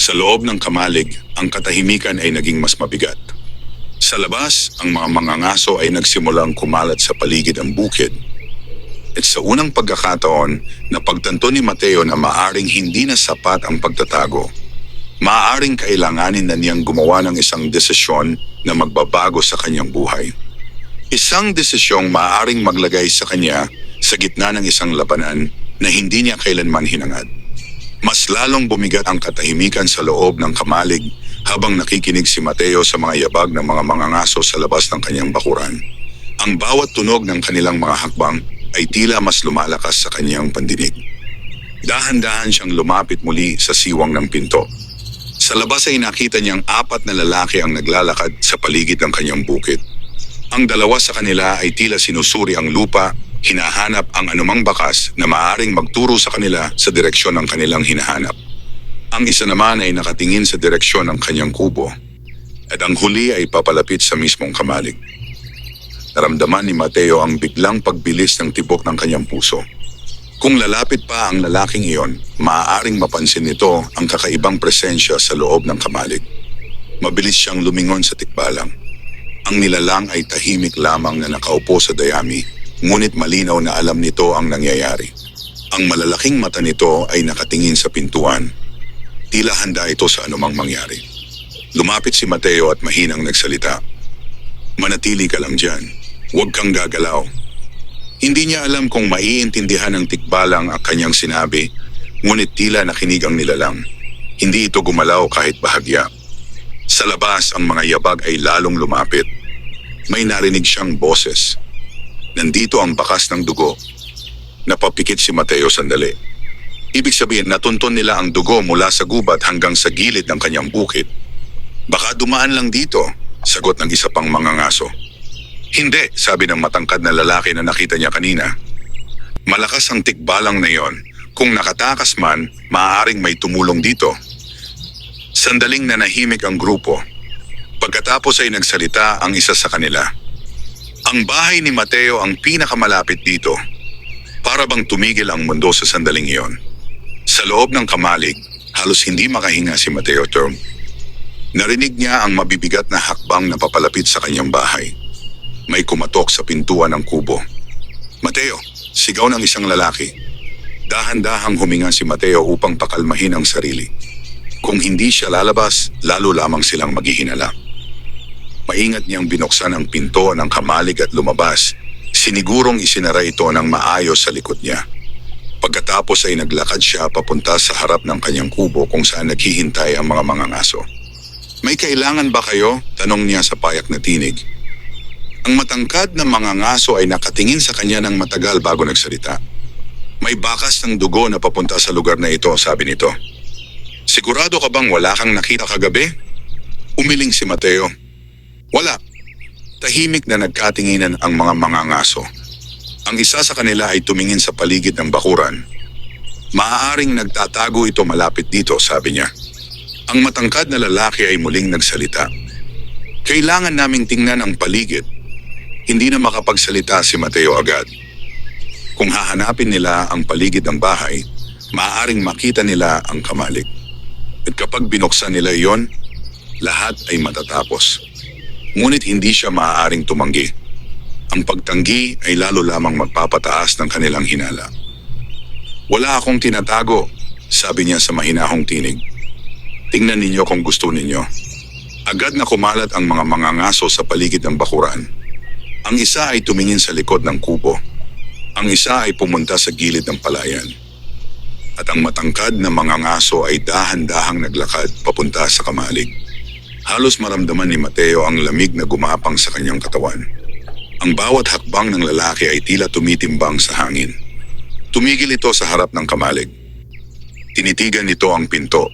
Sa loob ng kamalig, ang katahimikan ay naging mas mabigat. Sa labas, ang mga mangangaso ay nagsimulang kumalat sa paligid ng bukid. At sa unang pagkakataon, napagtanto ni Mateo na maaring hindi na sapat ang pagtatago. maaaring kailanganin na niyang gumawa ng isang desisyon na magbabago sa kanyang buhay. Isang desisyong maaaring maglagay sa kanya sa gitna ng isang labanan na hindi niya kailanman hinangad. Mas lalong bumigat ang katahimikan sa loob ng kamalig habang nakikinig si Mateo sa mga yabag ng mga mangangaso sa labas ng kanyang bakuran. Ang bawat tunog ng kanilang mga hakbang ay tila mas lumalakas sa kanyang pandinig. Dahan-dahan siyang lumapit muli sa siwang ng pinto. Sa labas ay nakita niyang 4 na lalaki ang naglalakad sa paligid ng kanyang bukid. Ang dalawa sa kanila ay tila sinusuri ang lupa, hinahanap ang anumang bakas na maaaring magturo sa kanila sa direksyon ng kanilang hinahanap. Ang isa naman ay nakatingin sa direksyon ng kanyang kubo, at ang huli ay papalapit sa mismong kamalig. Naramdaman ni Mateo ang biglang pagbilis ng tibok ng kanyang puso. Kung lalapit pa ang lalaking iyon, maaaring mapansin nito ang kakaibang presensya sa loob ng kamalig. Mabilis siyang lumingon sa tikbalang. Ang nilalang ay tahimik lamang na nakaupo sa dayami, ngunit malinaw na alam nito ang nangyayari. Ang malalaking mata nito ay nakatingin sa pintuan. Tila handa ito sa anumang mangyari. Lumapit si Mateo at mahinang nagsalita. "Manatili ka lang dyan. Huwag kang gagalaw." Hindi niya alam kung maiintindihan ng tikbalang ang kanyang sinabi, ngunit tila nakinig ang nilalang. Hindi ito gumalaw kahit bahagya. Sa labas, ang mga yabag ay lalong lumapit. May narinig siyang boses. Nandito ang bakas ng dugo. Napapikit si Mateo sandali. Ibig sabihin, natunton nila ang dugo mula sa gubat hanggang sa gilid ng kanyang bukid. "Baka dumaan lang dito," sagot ng isa pang mangangaso. "Hindi," sabi ng matangkad na lalaki na nakita niya kanina. "Malakas ang tikbalang na yon. Kung nakatakas man, maaaring may tumulong dito." Sandaling nanahimik ang grupo. Pagkatapos ay nagsalita ang isa sa kanila. "Ang bahay ni Mateo ang pinakamalapit dito." Para bang tumigil ang mundo sa sandaling iyon. Sa loob ng kamalig, halos hindi makahinga si Mateo Term. Narinig niya ang mabibigat na hakbang na papalapit sa kanyang bahay. May kumatok sa pintuan ng kubo. "Mateo!" sigaw ng isang lalaki. Dahan-dahang huminga si Mateo upang pakalmahin ang sarili. Kung hindi siya lalabas, lalo lamang silang maghihinala. Maingat niyang binuksan ang pinto ng kamalig at lumabas. Sinigurong isinara ito ng maayos sa likod niya. Pagkatapos ay naglakad siya papunta sa harap ng kanyang kubo kung saan naghihintay ang mga mangangaso. "May kailangan ba kayo?" tanong niya sa payak na tinig. Ang matangkad na mangangaso ay nakatingin sa kanya ng matagal bago nagsalita. "May bakas ng dugo na papunta sa lugar na ito," sabi nito. "Sigurado ka bang wala kang nakita kagabi?" Umiling si Mateo. "Wala." Tahimik na nagkatinginan ang mga mangangaso. Ang isa sa kanila ay tumingin sa paligid ng bakuran. "Maaaring nagtatago ito malapit dito," sabi niya. Ang matangkad na lalaki ay muling nagsalita. "Kailangan naming tingnan ang paligid." Hindi na makapagsalita si Mateo agad. Kung hahanapin nila ang paligid ng bahay, maaaring makita nila ang kamalig. At kapag binuksan nila iyon, lahat ay matatapos. Ngunit hindi siya maaaring tumanggi. Ang pagtanggi ay lalo lamang magpapataas ng kanilang hinala. "Wala akong tinatago," sabi niya sa mahinahong tinig. "Tingnan ninyo kung gusto ninyo." Agad na kumalat ang mga mangangaso sa paligid ng bakuran. Ang isa ay tumingin sa likod ng kubo. Ang isa ay pumunta sa gilid ng palayan. At ang matangkad na mangangaso ay dahan-dahang naglakad papunta sa kamalig. Halos maramdaman ni Mateo ang lamig na gumapang sa kanyang katawan. Ang bawat hakbang ng lalaki ay tila tumitimbang sa hangin. Tumigil ito sa harap ng kamalig. Tinitigan nito ang pinto.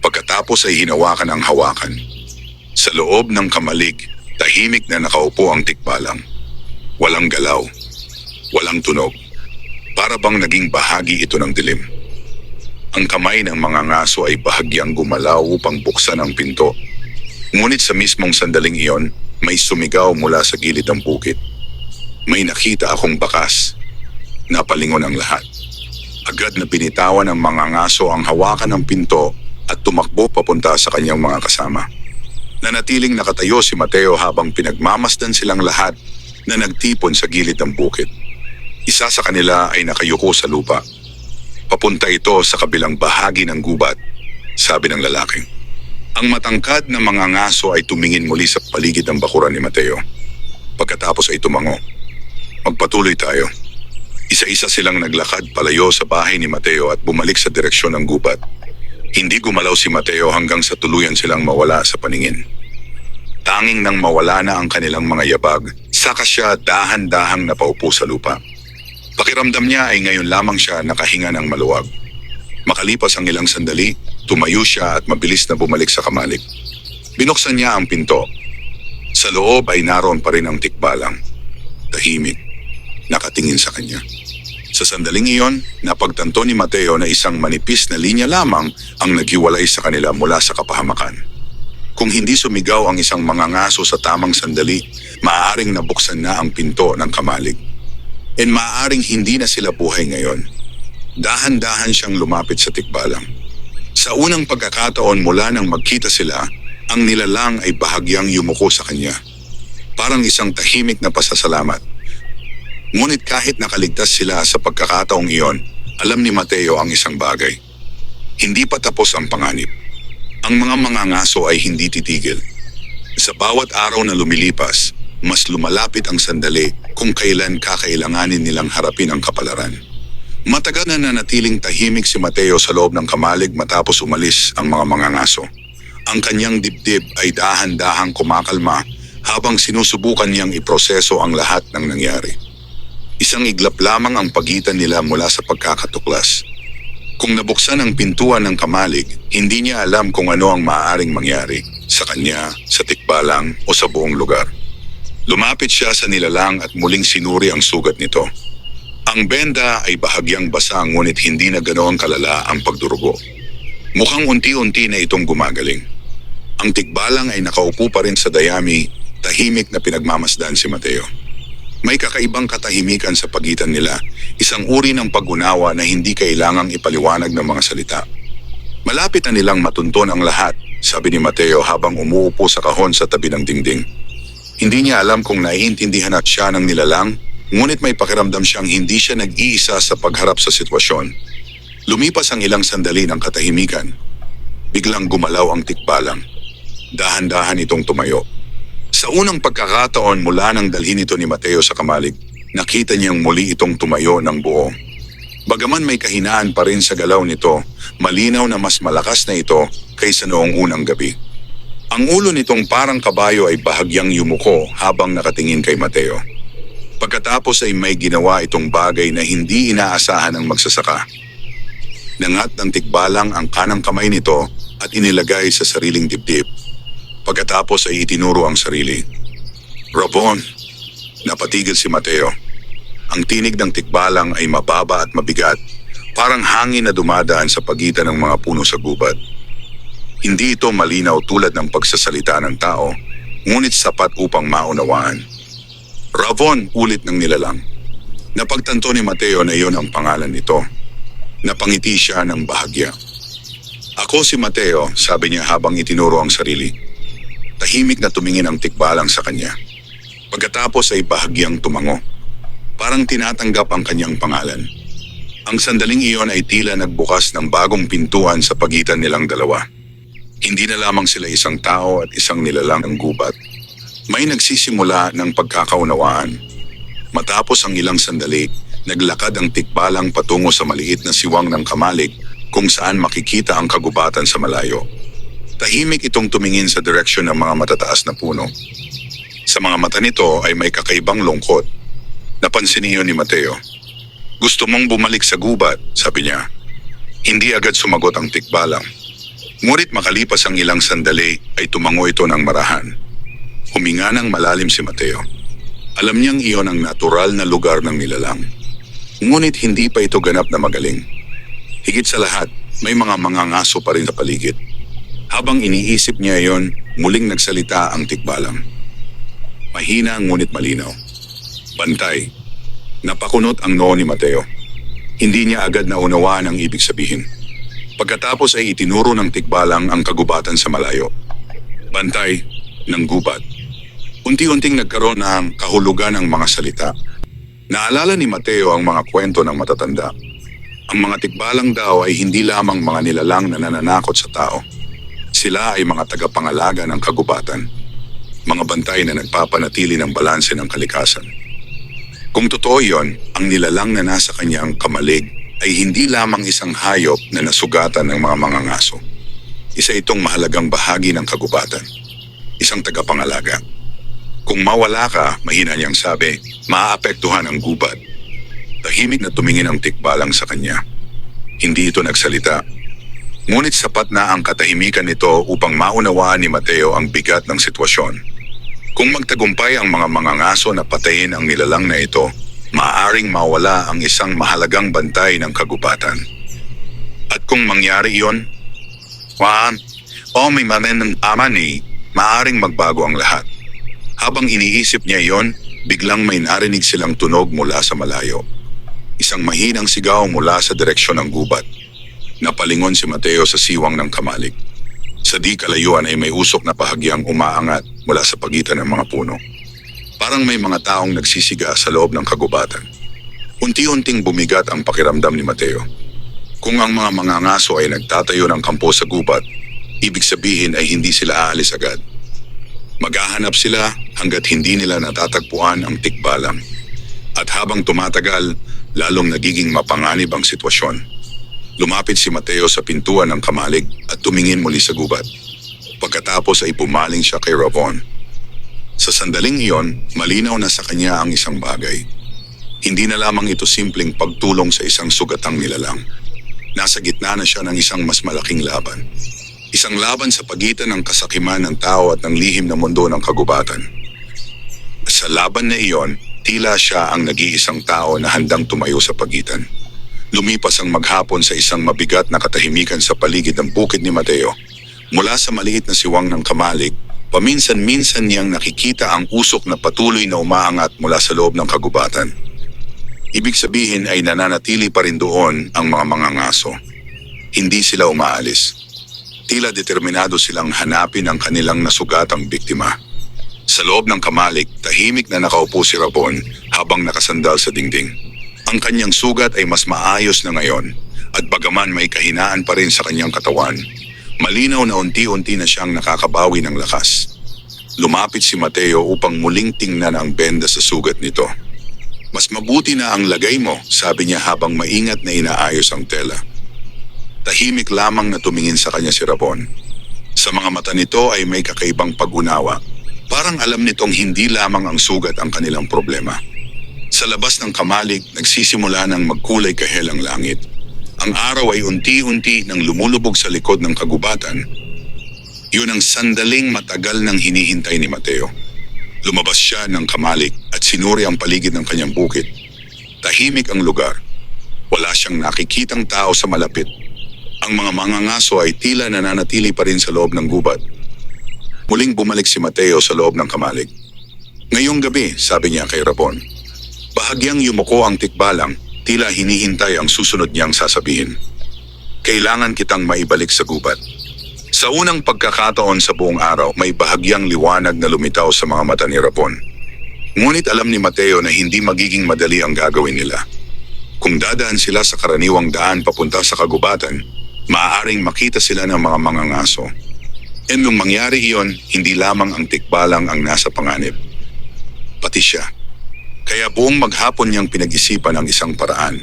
Pagkatapos ay hinawakan ang hawakan. Sa loob ng kamalig, tahimik na nakaupo ang tikbalang. Walang galaw. Walang tunog. Para bang naging bahagi ito ng dilim. Ang kamay ng mga ngaso ay bahagyang gumalaw upang buksan ang pinto. Ngunit sa mismong sandaling iyon, may sumigaw mula sa gilid ng bukid. "May nakita akong bakas." Napalingon ang lahat. Agad na binitawan ng mga ngaso ang hawakan ng pinto at tumakbo papunta sa kanyang mga kasama. Nanatiling nakatayo si Mateo habang pinagmamasdan silang lahat na nagtipon sa gilid ng bukid. Isa sa kanila ay nakayuko sa lupa. Papunta ito sa kabilang bahagi ng gubat, sabi ng lalaki. Ang matangkad na mga ngaso ay tumingin muli sa paligid ng bakuran ni Mateo. Pagkatapos ay tumango. Magpatuloy tayo. Isa-isa silang naglakad palayo sa bahay ni Mateo at bumalik sa direksyon ng gubat. Hindi gumalaw si Mateo hanggang sa tuluyan silang mawala sa paningin. Tanging nang mawala na ang kanilang mga yabag, saka siya dahan-dahang napaupo sa lupa. Pakiramdam niya ay ngayon lamang siya nakahinga ng maluwag. Makalipas ang ilang sandali, tumayo siya at mabilis na bumalik sa kamalig. Binuksan niya ang pinto. Sa loob ay naroon pa rin ang tikbalang. Tahimik, nakatingin sa kanya. Sa sandaling iyon, napagtanto ni Mateo na isang manipis na linya lamang ang naghiwalay sa kanila mula sa kapahamakan. Kung hindi sumigaw ang isang mangangaso sa tamang sandali, maaaring nabuksan na ang pinto ng kamalig. And maaaring hindi na sila buhay ngayon. Dahan-dahan siyang lumapit sa tikbalang. Sa unang pagkakataon mula nang magkita sila, ang nilalang ay bahagyang yumuko sa kanya. Parang isang tahimik na pasasalamat. Ngunit kahit nakaligtas sila sa pagkakataong iyon, alam ni Mateo ang isang bagay. Hindi pa tapos ang panganib. Ang mga mangangaso ay hindi titigil. Sa bawat araw na lumilipas, mas lumalapit ang sandali kung kailan kakailanganin nilang harapin ang kapalaran. Matagal na nanatiling tahimik si Mateo sa loob ng kamalig matapos umalis ang mga mangangaso. Ang kanyang dibdib ay dahan-dahang kumakalma habang sinusubukan niyang iproseso ang lahat ng nangyari. Isang iglap lamang ang pagitan nila mula sa pagkakatuklas. Kung nabuksan ang pintuan ng kamalig, hindi niya alam kung ano ang maaaring mangyari sa kanya, sa tikbalang o sa buong lugar. Lumapit siya sa nilalang at muling sinuri ang sugat nito. Ang benda ay bahagyang basa ngunit hindi na ganoon kalala ang pagdurugo. Mukhang unti-unti na itong gumagaling. Ang tikbalang ay nakaupo pa rin sa dayami, tahimik na pinagmamasdan si Mateo. May kakaibang katahimikan sa pagitan nila, isang uri ng pag-unawa na hindi kailangang ipaliwanag ng mga salita. Malapit na nilang matunton ang lahat, sabi ni Mateo habang umuupo sa kahon sa tabi ng dingding. Hindi niya alam kung naiintindihan at siya ng nilalang, ngunit may pakiramdam siyang hindi siya nag-iisa sa pagharap sa sitwasyon. Lumipas ang ilang sandali ng katahimikan. Biglang gumalaw ang tikbalang. Dahan-dahan itong tumayo. Sa unang pagkakataon mula nang dalhin ito ni Mateo sa kamalig, nakita niyang muli itong tumayo ng buo. Bagaman may kahinaan pa rin sa galaw nito, malinaw na mas malakas na ito kaysa noong unang gabi. Ang ulo nitong parang kabayo ay bahagyang yumuko habang nakatingin kay Mateo. Pagkatapos ay may ginawa itong bagay na hindi inaasahan ng magsasaka. Nangat ng tikbalang ang kanang kamay nito at inilagay sa sariling dibdib. Pagkatapos ay itinuro ang sarili. Rabon, napatigil si Mateo. Ang tinig ng tikbalang ay mababa at mabigat, parang hangin na dumadaan sa pagitan ng mga puno sa gubat. Hindi ito malinaw tulad ng pagsasalita ng tao, ngunit sapat upang maunawaan. Ravon, ulit ng nilalang. Napagtanto ni Mateo na iyon ang pangalan nito. Napangiti siya ng bahagya. Ako si Mateo, sabi niya habang itinuro ang sarili. Tahimik na tumingin ang tikbalang sa kanya. Pagkatapos ay bahagyang tumango. Parang tinatanggap ang kanyang pangalan. Ang sandaling iyon ay tila nagbukas ng bagong pintuan sa pagitan nilang dalawa. Hindi na lamang sila isang tao at isang nilalang ng gubat. May nagsisimula ng pagkakaunawaan. Matapos ang ilang sandali, naglakad ang tikbalang patungo sa maliit na siwang ng kamalig kung saan makikita ang kagubatan sa malayo. Tahimik itong tumingin sa direksyon ng mga matataas na puno. Sa mga mata nito ay may kakaibang lungkot. Napansin niyo ni Mateo. Gusto mong bumalik sa gubat, sabi niya. Hindi agad sumagot ang tikbalang. Ngunit makalipas ang ilang sandali ay tumango ito ng marahan. Huminga ng malalim si Mateo. Alam niyang iyon ang natural na lugar ng nilalang. Ngunit hindi pa ito ganap na magaling. Higit sa lahat, may mga mangangaso pa rin sa paligid. Habang iniisip niya iyon, muling nagsalita ang tikbalang. Mahina ngunit malinaw. Bantay. Napakunot ang noo ni Mateo. Hindi niya agad naunawaan ang ibig sabihin. Pagkatapos ay itinuro ng tikbalang ang kagubatan sa malayo. Bantay ng gubat. Unti-unting nagkaroon ng kahulugan ang mga salita. Naalala ni Mateo ang mga kwento ng matatanda. Ang mga tikbalang daw ay hindi lamang mga nilalang na nananakot sa tao. Sila ay mga tagapangalaga ng kagubatan, mga bantay na nagpapanatili ng balanse ng kalikasan. Kung totoo yon, ang nilalang na nasa kanyang kamalig ay hindi lamang isang hayop na nasugatan ng mga mangangaso. Isa itong mahalagang bahagi ng kagubatan, isang tagapangalaga. Kung mawala ka, mahina niyang sabi, maaapektuhan ang gubat. Tahimik na tumingin ang tikbalang sa kanya. Hindi ito nagsalita. Ngunit sapat na ang katahimikan nito upang maunawaan ni Mateo ang bigat ng sitwasyon. Kung magtagumpay ang mga mangangaso na patayin ang nilalang na ito, maaaring mawala ang isang mahalagang bantay ng kagubatan. At kung mangyari iyon, may manen ng ama ni, maaaring magbago ang lahat. Habang iniisip niya iyon, biglang may narinig silang tunog mula sa malayo. Isang mahinang sigaw mula sa direksyon ng gubat. Napalingon si Mateo sa siwang ng kamalig. Sa di kalayuan ay may usok na bahagyang umaangat mula sa pagitan ng mga puno. Parang may mga taong nagsisiga sa loob ng kagubatan. Unti-unting bumigat ang pakiramdam ni Mateo. Kung ang mga mangangaso ay nagtatayo ng kampo sa gubat, ibig sabihin ay hindi sila aalis agad. Maghahanap sila hanggat hindi nila natatagpuan ang tikbalang. At habang tumatagal, lalong nagiging mapanganib ang sitwasyon. Lumapit si Mateo sa pintuan ng kamalig at tumingin muli sa gubat. Pagkatapos ay pumaling siya kay Ravon. Sa sandaling iyon, malinaw na sa kanya ang isang bagay. Hindi na lamang ito simpleng pagtulong sa isang sugatang nilalang. Nasa gitna na siya ng isang mas malaking laban. Isang laban sa pagitan ng kasakiman ng tao at ng lihim na mundo ng kagubatan. Sa laban na iyon, tila siya ang nag-iisang tao na handang tumayo sa pagitan. Lumipas ang maghapon sa isang mabigat na katahimikan sa paligid ng bukid ni Mateo. Mula sa maliit na siwang ng kamalig, paminsan-minsan niyang nakikita ang usok na patuloy na umaangat mula sa loob ng kagubatan. Ibig sabihin ay nananatili pa rin doon ang mga mangangaso. Hindi sila umaalis. Tila determinado silang hanapin ang kanilang nasugatang biktima. Sa loob ng kamalig, tahimik na nakaupo si Rabon habang nakasandal sa dingding. Ang kanyang sugat ay mas maayos na ngayon at bagaman may kahinaan pa rin sa kanyang katawan, malinaw na unti-unti na siyang nakakabawi ng lakas. Lumapit si Mateo upang muling tingnan ang benda sa sugat nito. Mas mabuti na ang lagay mo, sabi niya habang maingat na inaayos ang tela. Tahimik lamang na tumingin sa kanya si Rabon. Sa mga mata nito ay may kakaibang pag-unawa. Parang alam nitong hindi lamang ang sugat ang kanilang problema. Sa labas ng kamalig, nagsisimula ng magkulay kahel ang langit. Ang araw ay unti-unti nang lumulubog sa likod ng kagubatan. Yun ang sandaling matagal nang hinihintay ni Mateo. Lumabas siya ng kamalig at sinuri ang paligid ng kanyang bukid. Tahimik ang lugar. Wala siyang nakikitang tao sa malapit. Ang mga mangangaso ay tila nananatili pa rin sa loob ng gubat. Muling bumalik si Mateo sa loob ng kamalig. Ngayong gabi, sabi niya kay Rabon. Bahagyang yumuko ang tikbalang, tila hinihintay ang susunod niyang sasabihin. Kailangan kitang maibalik sa gubat. Sa unang pagkakataon sa buong araw, may bahagyang liwanag na lumitaw sa mga mata ni Rabon. Ngunit alam ni Mateo na hindi magiging madali ang gagawin nila. Kung dadaan sila sa karaniwang daan papunta sa kagubatan, maaaring makita sila ng mga mangangaso. E nung mangyari iyon, hindi lamang ang tikbalang ang nasa panganib. Pati siya. Kaya buong maghapon niyang pinag-isipan ang isang paraan.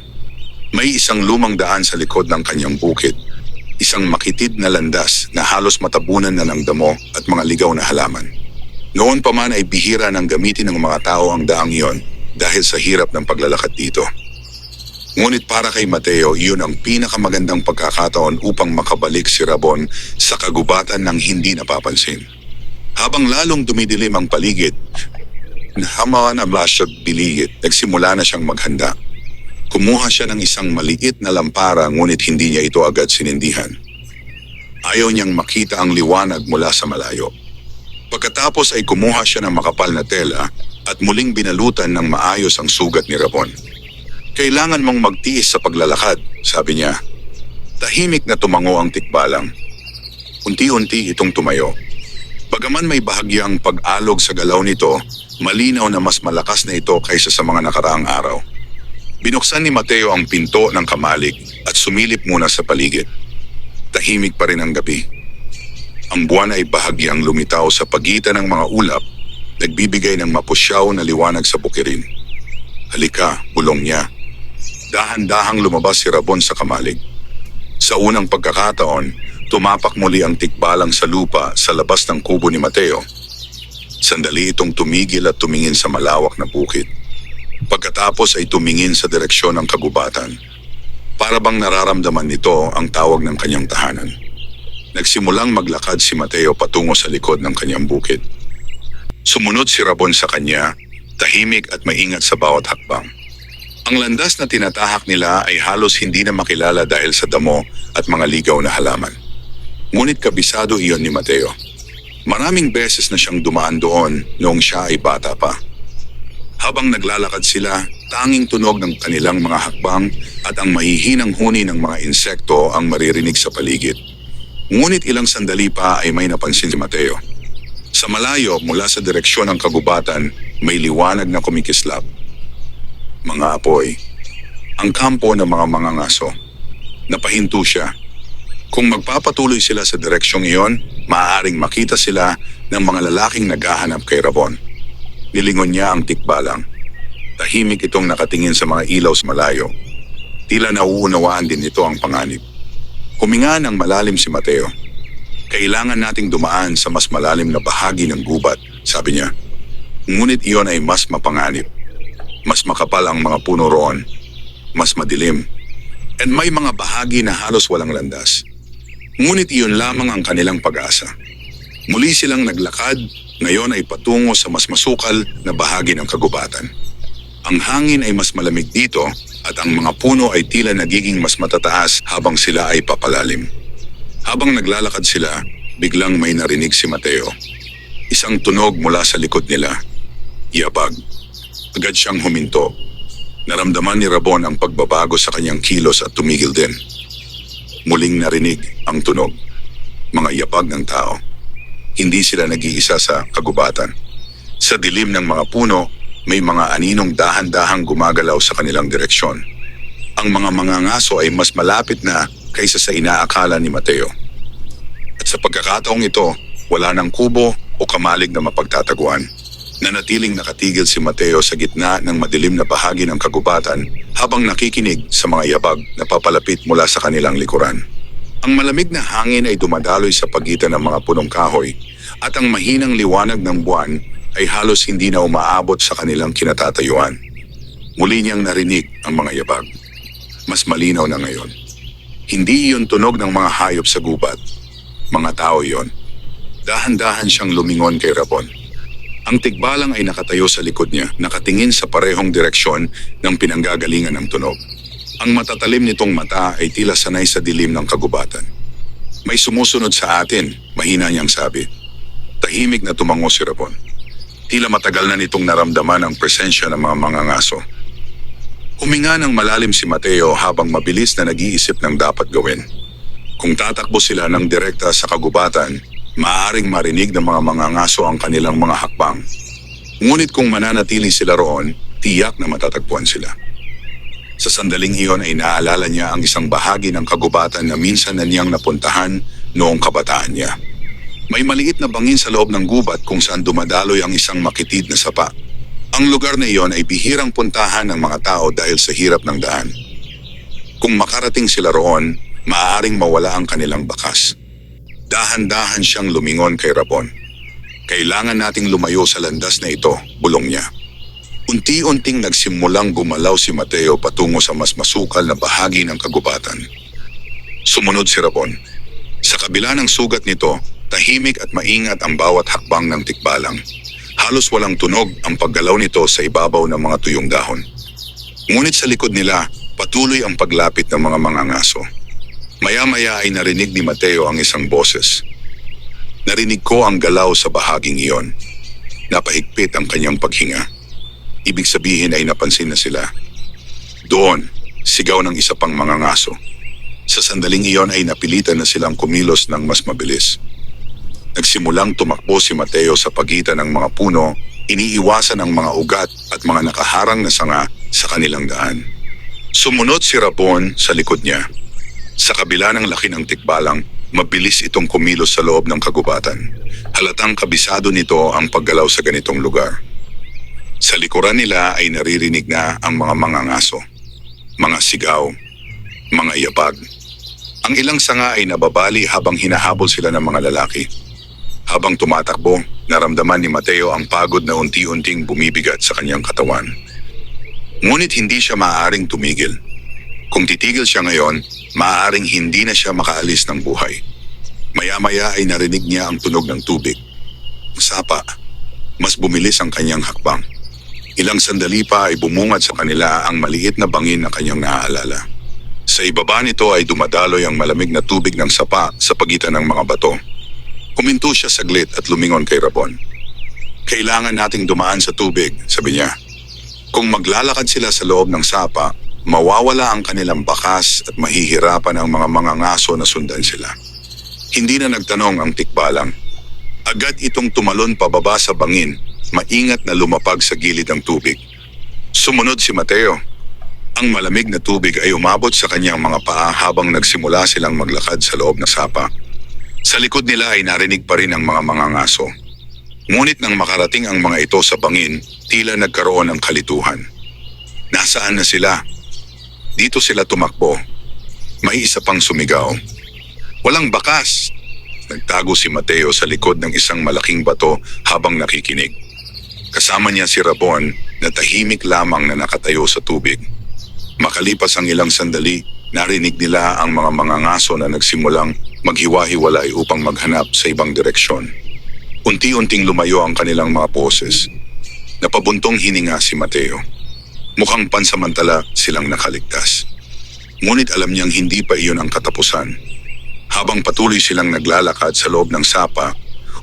May isang lumang daan sa likod ng kanyang bukid. Isang makitid na landas na halos matabunan na ng damo at mga ligaw na halaman. Noon pa man ay bihira ng gamitin ng mga tao ang daang iyon dahil sa hirap ng paglalakad dito. Ngunit para kay Mateo, iyon ang pinakamagandang pagkakataon upang makabalik si Rabon sa kagubatan ng hindi napapansin. Habang lalong dumidilim ang paligid, nahamawa na ba siya biligit, nagsimula na siyang maghanda. Kumuha siya ng isang maliit na lampara ngunit hindi niya ito agad sinindihan. Ayaw niyang makita ang liwanag mula sa malayo. Pagkatapos ay kumuha siya ng makapal na tela at muling binalutan ng maayos ang sugat ni Rabon. Kailangan mong magtiis sa paglalakad, sabi niya. Tahimik na tumango ang tikbalang. Unti-unti itong tumayo. Bagaman may bahagyang pag-alog sa galaw nito, malinaw na mas malakas na ito kaysa sa mga nakaraang araw. Binuksan ni Mateo ang pinto ng kamalig at sumilip muna sa paligid. Tahimik pa rin ang gabi. Ang buwan ay bahagyang lumitaw sa pagitan ng mga ulap, nagbibigay ng mapusyaw na liwanag sa bukirin. Halika, bulong niya. Dahan-dahang lumabas si Rabon sa kamalig. Sa unang pagkakataon, tumapak muli ang tikbalang sa lupa sa labas ng kubo ni Mateo. Sandali itong tumigil at tumingin sa malawak na bukid. Pagkatapos ay tumingin sa direksyon ng kagubatan. Para bang nararamdaman nito ang tawag ng kanyang tahanan. Nagsimulang maglakad si Mateo patungo sa likod ng kanyang bukid. Sumunod si Rabon sa kanya, tahimik at maingat sa bawat hakbang. Ang landas na tinatahak nila ay halos hindi na makilala dahil sa damo at mga ligaw na halaman. Ngunit kabisado iyon ni Mateo. Maraming beses na siyang dumaan doon noong siya ay bata pa. Habang naglalakad sila, tanging tunog ng kanilang mga hakbang at ang mahihinang huni ng mga insekto ang maririnig sa paligid. Ngunit ilang sandali pa ay may napansin si Mateo. Sa malayo mula sa direksyon ng kagubatan, may liwanag na kumikislap. Mga apoy. Ang kampo ng mga mangangaso. Napahinto siya. Kung magpapatuloy sila sa direksyong iyon, maaaring makita sila ng mga lalaking naghahanap kay Rabon. Nilingon niya ang tikbalang. Tahimik itong nakatingin sa mga ilaw sa malayo. Tila nauunawaan din nito ang panganib. Huminga ng malalim si Mateo. Kailangan nating dumaan sa mas malalim na bahagi ng gubat, sabi niya. Ngunit iyon ay mas mapanganib. Mas makapal ang mga puno roon. Mas madilim. At may mga bahagi na halos walang landas. Ngunit iyon lamang ang kanilang pag-asa. Muli silang naglakad, ngayon ay patungo sa mas masukal na bahagi ng kagubatan. Ang hangin ay mas malamig dito at ang mga puno ay tila nagiging mas matataas habang sila ay papalalim. Habang naglalakad sila, biglang may narinig si Mateo. Isang tunog mula sa likod nila. Yabag. Agad siyang huminto. Naramdaman ni Rabon ang pagbabago sa kanyang kilos at tumigil din. Muling narinig ang tunog. Mga yabag ng tao. Hindi sila nag-iisa sa kagubatan. Sa dilim ng mga puno, may mga aninong dahan-dahang gumagalaw sa kanilang direksyon. Ang mga mangangaso ay mas malapit na kaysa sa inaakala ni Mateo. At sa pagkakataong ito, wala ng kubo o kamalig na mapagtataguan. Nanatiling nakatigil si Mateo sa gitna ng madilim na bahagi ng kagubatan habang nakikinig sa mga yabag na papalapit mula sa kanilang likuran. Ang malamig na hangin ay dumadaloy sa pagitan ng mga punong kahoy at ang mahinang liwanag ng buwan ay halos hindi na umaabot sa kanilang kinatatayuan. Muli niyang narinig ang mga yabag. Mas malinaw na ngayon. Hindi iyon tunog ng mga hayop sa gubat. Mga tao iyon. Dahan-dahan siyang lumingon kay Rabon. Ang tigbalang ay nakatayo sa likod niya, nakatingin sa parehong direksyon ng pinanggagalingan ng tunog. Ang matatalim nitong mata ay tila sanay sa dilim ng kagubatan. May sumusunod sa atin, mahina niyang sabi. Tahimik na tumango si Rabon. Tila matagal na nitong naramdaman ang presensya ng mga mangangaso. Huminga ng malalim si Mateo habang mabilis na nag-iisip ng dapat gawin. Kung tatakbo sila ng direkta sa kagubatan, maaaring marinig ng mga mangangaso ang kanilang mga hakbang. Ngunit kung mananatili sila roon, tiyak na matatagpuan sila. Sa sandaling iyon ay naalala niya ang isang bahagi ng kagubatan na minsan na niyang napuntahan noong kabataan niya. May maliit na bangin sa loob ng gubat kung saan dumadaloy ang isang makitid na sapa. Ang lugar na iyon ay bihirang puntahan ng mga tao dahil sa hirap ng daan. Kung makarating sila roon, maaaring mawala ang kanilang bakas. Dahan-dahan siyang lumingon kay Rabon. Kailangan nating lumayo sa landas na ito, bulong niya. Unti-unting nagsimulang gumalaw si Mateo patungo sa mas masukal na bahagi ng kagubatan. Sumunod si Rabon. Sa kabila ng sugat nito, tahimik at maingat ang bawat hakbang ng tikbalang. Halos walang tunog ang paggalaw nito sa ibabaw ng mga tuyong dahon. Ngunit sa likod nila, patuloy ang paglapit ng mga mangangaso. Maya-maya ay narinig ni Mateo ang isang boses. Narinig ko ang galaw sa bahaging iyon. Napahigpit ang kanyang paghinga. Ibig sabihin ay napansin na sila. Doon, sigaw ng isa pang mangangaso. Sa sandaling iyon ay napilitan na silang kumilos ng mas mabilis. Nagsimulang tumakbo si Mateo sa pagitan ng mga puno, iniiwasan ang mga ugat at mga nakaharang na sanga sa kanilang daan. Sumunod si Rabon sa likod niya. Sa kabila ng laki ng tikbalang, mabilis itong kumilos sa loob ng kagubatan. Halatang kabisado nito ang paggalaw sa ganitong lugar. Sa likuran nila ay naririnig na ang mga mangangaso, mga sigaw, mga yabag. Ang ilang sanga ay nababali habang hinahabol sila ng mga lalaki. Habang tumatakbo, naramdaman ni Mateo ang pagod na unti-unting bumibigat sa kanyang katawan. Ngunit hindi siya maaaring tumigil. Kung titigil siya ngayon, maaaring hindi na siya makaalis ng buhay. Maya-maya ay narinig niya ang tunog ng tubig. Sapa, mas bumilis ang kanyang hakbang. Ilang sandali pa ay bumungad sa kanila ang maliit na bangin na kanyang naaalala. Sa ibaba nito ay dumadaloy ang malamig na tubig ng sapa sa pagitan ng mga bato. Huminto siya saglit at lumingon kay Rabon. Kailangan nating dumaan sa tubig, sabi niya. Kung maglalakad sila sa loob ng sapa, mawawala ang kanilang bakas at mahihirapan ang mga mangangaso na sundan sila. Hindi na nagtanong ang tikbalang. Agad itong tumalon pababa sa bangin, maingat na lumapag sa gilid ng tubig. Sumunod si Mateo. Ang malamig na tubig ay umabot sa kanyang mga paa habang nagsimula silang maglakad sa loob ng sapa. Sa likod nila ay narinig pa rin ang mga mangangaso. Ngunit nang makarating ang mga ito sa bangin, tila nagkaroon ng kalituhan. Nasaan na sila? Dito sila tumakbo. May isa pang sumigaw. Walang bakas! Nagtago si Mateo sa likod ng isang malaking bato habang nakikinig. Kasama niya si Rabon na tahimik lamang na nakatayo sa tubig. Makalipas ang ilang sandali, narinig nila ang mga mangangaso na nagsimulang maghiwa-hiwalay upang maghanap sa ibang direksyon. Unti-unting lumayo ang kanilang mga poses. Napabuntong hininga si Mateo. Mukhang pansamantala silang nakaligtas. Ngunit alam niyang hindi pa iyon ang katapusan. Habang patuloy silang naglalakad sa loob ng sapa,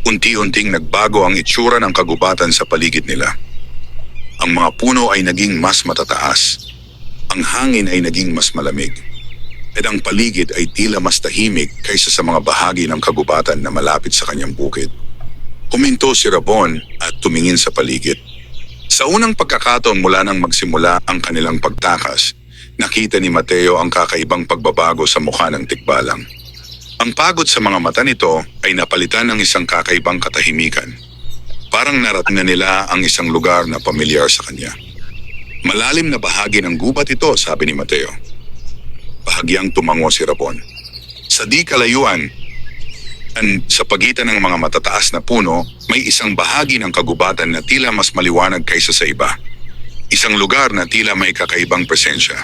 unti-unting nagbago ang itsura ng kagubatan sa paligid nila. Ang mga puno ay naging mas matataas. Ang hangin ay naging mas malamig. At ang paligid ay tila mas tahimik kaysa sa mga bahagi ng kagubatan na malapit sa kanyang bukid. Huminto si Rabon at tumingin sa paligid. Sa unang pagkakataon mula nang magsimula ang kanilang pagtakas, nakita ni Mateo ang kakaibang pagbabago sa mukha ng tikbalang. Ang pagod sa mga mata nito ay napalitan ng isang kakaibang katahimikan. Parang narating na nila ang isang lugar na pamilyar sa kanya. Malalim na bahagi ng gubat ito, sabi ni Mateo. Bahagyang tumango si Rabon. Sa di kalayuan, sa pagitan ng mga matataas na puno, may isang bahagi ng kagubatan na tila mas maliwanag kaysa sa iba. Isang lugar na tila may kakaibang presensya.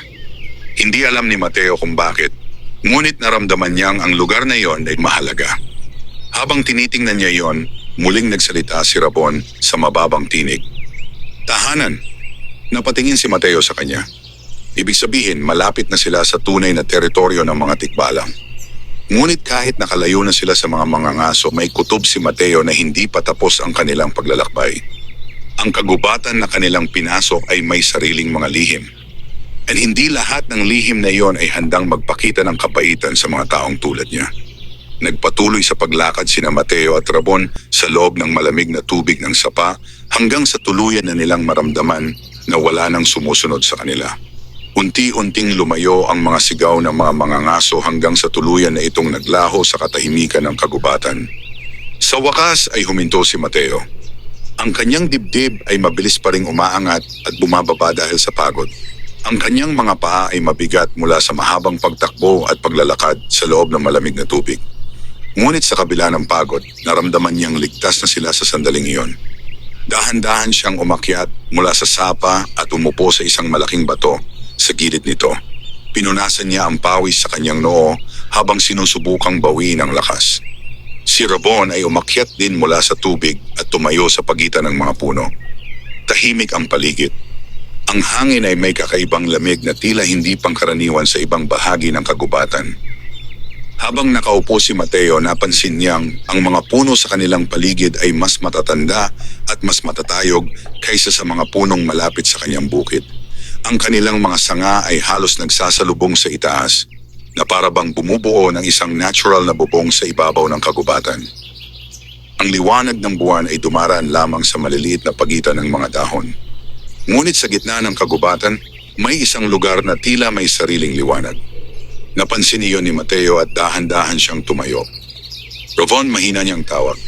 Hindi alam ni Mateo kung bakit, ngunit naramdaman niyang ang lugar na iyon ay mahalaga. Habang tinitingnan niya iyon, muling nagsalita si Rabon sa mababang tinig. Tahanan! Napatingin si Mateo sa kanya. Ibig sabihin, malapit na sila sa tunay na teritoryo ng mga tikbalang. Ngunit kahit nakalayo na sila sa mga mangangaso, may kutob si Mateo na hindi pa tapos ang kanilang paglalakbay. Ang kagubatan na kanilang pinasok ay may sariling mga lihim. At hindi lahat ng lihim na iyon ay handang magpakita ng kabaitan sa mga taong tulad niya. Nagpatuloy sa paglakad sina Mateo at Rabon sa loob ng malamig na tubig ng sapa hanggang sa tuluyan na nilang maramdaman na wala nang sumusunod sa kanila. Unti-unting lumayo ang mga sigaw ng mga mangangaso hanggang sa tuluyan na itong naglaho sa katahimikan ng kagubatan. Sa wakas ay huminto si Mateo. Ang kanyang dibdib ay mabilis pa ring umaangat at bumababa dahil sa pagod. Ang kanyang mga paa ay mabigat mula sa mahabang pagtakbo at paglalakad sa loob ng malamig na tubig. Ngunit sa kabila ng pagod, naramdaman niyang ligtas na sila sa sandaling iyon. Dahan-dahan siyang umakyat mula sa sapa at umupo sa isang malaking bato sa gilid nito. Pinunasan niya ang pawis sa kanyang noo habang sinusubukang bawiin ang lakas. Si Rabon ay umakyat din mula sa tubig at tumayo sa pagitan ng mga puno. Tahimik ang paligid. Ang hangin ay may kakaibang lamig na tila hindi pangkaraniwan sa ibang bahagi ng kagubatan. Habang nakaupo si Mateo, napansin niyang ang mga puno sa kanilang paligid ay mas matatanda at mas matatayog kaysa sa mga punong malapit sa kanyang bukid. Ang kanilang mga sanga ay halos nagsasalubong sa itaas na para bang bumubuo ng isang natural na bubong sa ibabaw ng kagubatan. Ang liwanag ng buwan ay dumaraan lamang sa maliliit na pagitan ng mga dahon. Ngunit sa gitna ng kagubatan, May isang lugar na tila may sariling liwanag. Napansin iyon ni Mateo at dahan-dahan siyang tumayo. Ravon, mahina niyang tawag.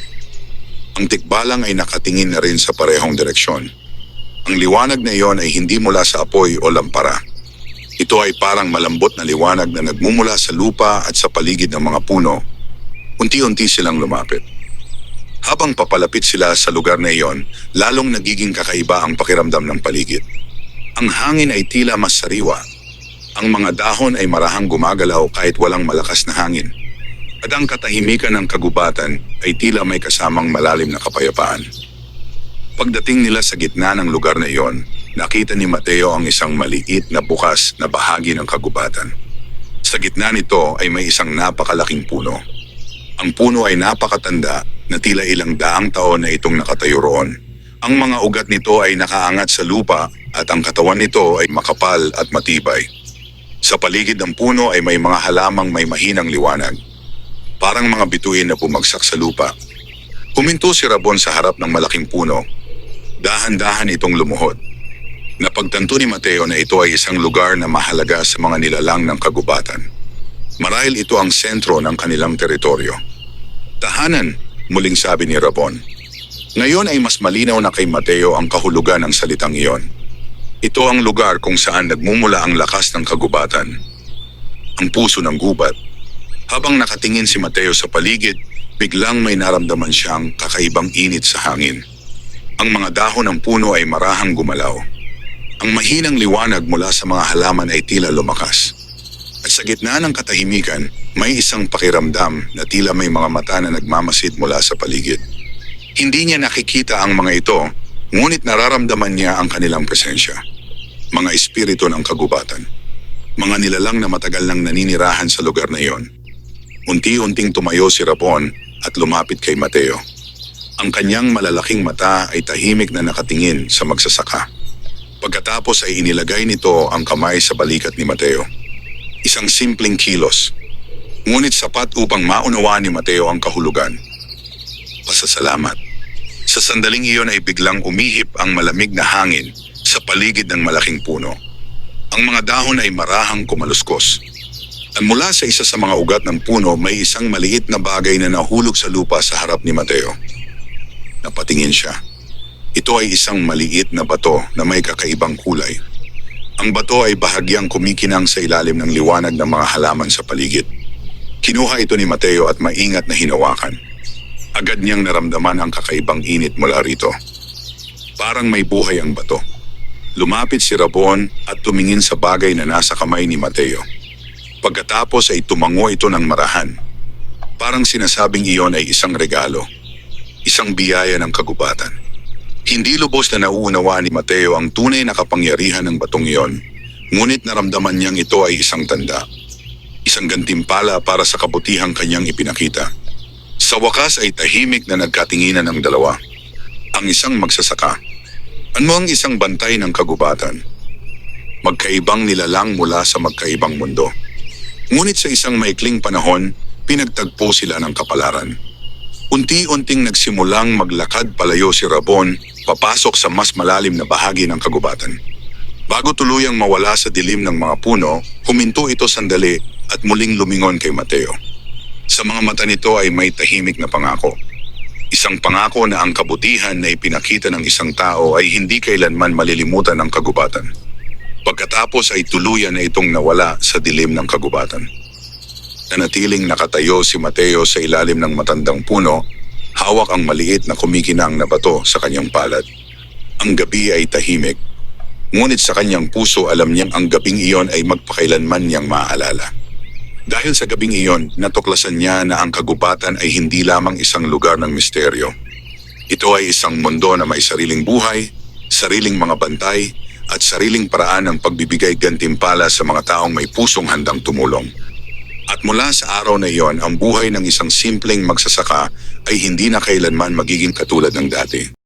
Ang tikbalang ay nakatingin na rin sa parehong direksyon. Ang liwanag na iyon ay hindi mula sa apoy o lampara. Ito ay parang malambot na liwanag na nagmumula sa lupa at sa paligid ng mga puno. Unti-unti silang lumapit. Habang papalapit sila sa lugar na iyon, lalong nagiging kakaiba ang pakiramdam ng paligid. Ang hangin ay tila mas sariwa. Ang mga dahon ay marahang gumagalaw kahit walang malakas na hangin. At ang katahimikan ng kagubatan ay tila may kasamang malalim na kapayapaan. Pagdating nila sa gitna ng lugar na iyon, nakita ni Mateo ang isang maliit na bukas na bahagi ng kagubatan. Sa gitna nito ay may isang napakalaking puno. Ang puno ay napakatanda na tila ilang daang taon na itong nakatayo roon. Ang mga ugat nito ay nakaangat sa lupa at ang katawan nito ay makapal at matibay. Sa paligid ng puno ay may mga halamang may mahinang liwanag. Parang mga bituin na bumagsak sa lupa. Huminto si Rabon sa harap ng malaking puno. Dahan-dahan itong lumuhod. Napagtanto ni Mateo na ito ay isang lugar na mahalaga sa mga nilalang ng kagubatan. Marahil ito ang sentro ng kanilang teritoryo. Tahanan, muling sabi ni Rabon. Ngayon ay mas malinaw na kay Mateo ang kahulugan ng salitang iyon. Ito ang lugar kung saan nagmumula ang lakas ng kagubatan. Ang puso ng gubat. Habang nakatingin si Mateo sa paligid, biglang may naramdaman siyang kakaibang init sa hangin. Ang mga dahon ng puno ay marahang gumalaw. Ang mahinang liwanag mula sa mga halaman ay tila lumakas. At sa gitna ng katahimikan, may isang pakiramdam na tila may mga mata na nagmamasid mula sa paligid. Hindi niya nakikita ang mga ito, ngunit nararamdaman niya ang kanilang presensya. Mga espiritu ng kagubatan. Mga nilalang na matagal nang naninirahan sa lugar na iyon. Unti-unting tumayo si Rabon at lumapit kay Mateo. Ang kanyang malalaking mata ay tahimik na nakatingin sa magsasaka. Pagkatapos ay inilagay nito ang kamay sa balikat ni Mateo. Isang simpleng kilos. Ngunit sapat upang maunawaan ni Mateo ang kahulugan. Pasasalamat. Sa sandaling iyon ay biglang umihip ang malamig na hangin sa paligid ng malaking puno. Ang mga dahon ay marahang kumaluskos. At mula sa isa sa mga ugat ng puno may isang maliit na bagay na nahulog sa lupa sa harap ni Mateo. Napatingin siya. Ito ay isang maliit na bato na may kakaibang kulay. Ang bato ay bahagyang kumikinang sa ilalim ng liwanag ng mga halaman sa paligid. Kinuha ito ni Mateo at maingat na hinawakan. Agad niyang naramdaman ang kakaibang init mula rito. Parang may buhay ang bato. Lumapit si Rabon at tumingin sa bagay na nasa kamay ni Mateo. Pagkatapos ay tumango ito ng marahan. Parang sinasabing iyon ay isang regalo. Isang biyaya ng kagubatan. Hindi lubos na nauunawaan ni Mateo ang tunay na kapangyarihan ng batong iyon, ngunit naramdaman niyang ito ay isang tanda. Isang gantimpala para sa kabutihang kanyang ipinakita. Sa wakas ay tahimik na nagkatinginan ng dalawa. Ang isang magsasaka. Ano ang isang bantay ng kagubatan? Magkaibang nilalang mula sa magkaibang mundo. Ngunit sa isang maikling panahon, pinagtagpo sila ng kapalaran. Unti-unting nagsimulang maglakad palayo si Rabon, papasok sa mas malalim na bahagi ng kagubatan. Bago tuluyang mawala sa dilim ng mga puno, huminto ito sandali at muling lumingon kay Mateo. Sa mga mata nito ay may tahimik na pangako. Isang pangako na ang kabutihan na ipinakita ng isang tao ay hindi kailanman malilimutan ng kagubatan. Pagkatapos ay tuluyan na itong nawala sa dilim ng kagubatan. Nanatiling nakatayo si Mateo sa ilalim ng matandang puno, hawak ang maliit na kumikinang na bato sa kanyang palad. Ang gabi ay tahimik, ngunit sa kanyang puso alam niyang ang gabing iyon ay magpakailanman niyang maaalala. Dahil sa gabing iyon, natuklasan niya na ang kagubatan ay hindi lamang isang lugar ng misteryo. Ito ay isang mundo na may sariling buhay, sariling mga bantay, at sariling paraan ng pagbibigay gantimpala sa mga taong may pusong handang tumulong. At mula sa araw na iyon, ang buhay ng isang simpleng magsasaka ay hindi na kailanman magiging katulad ng dati.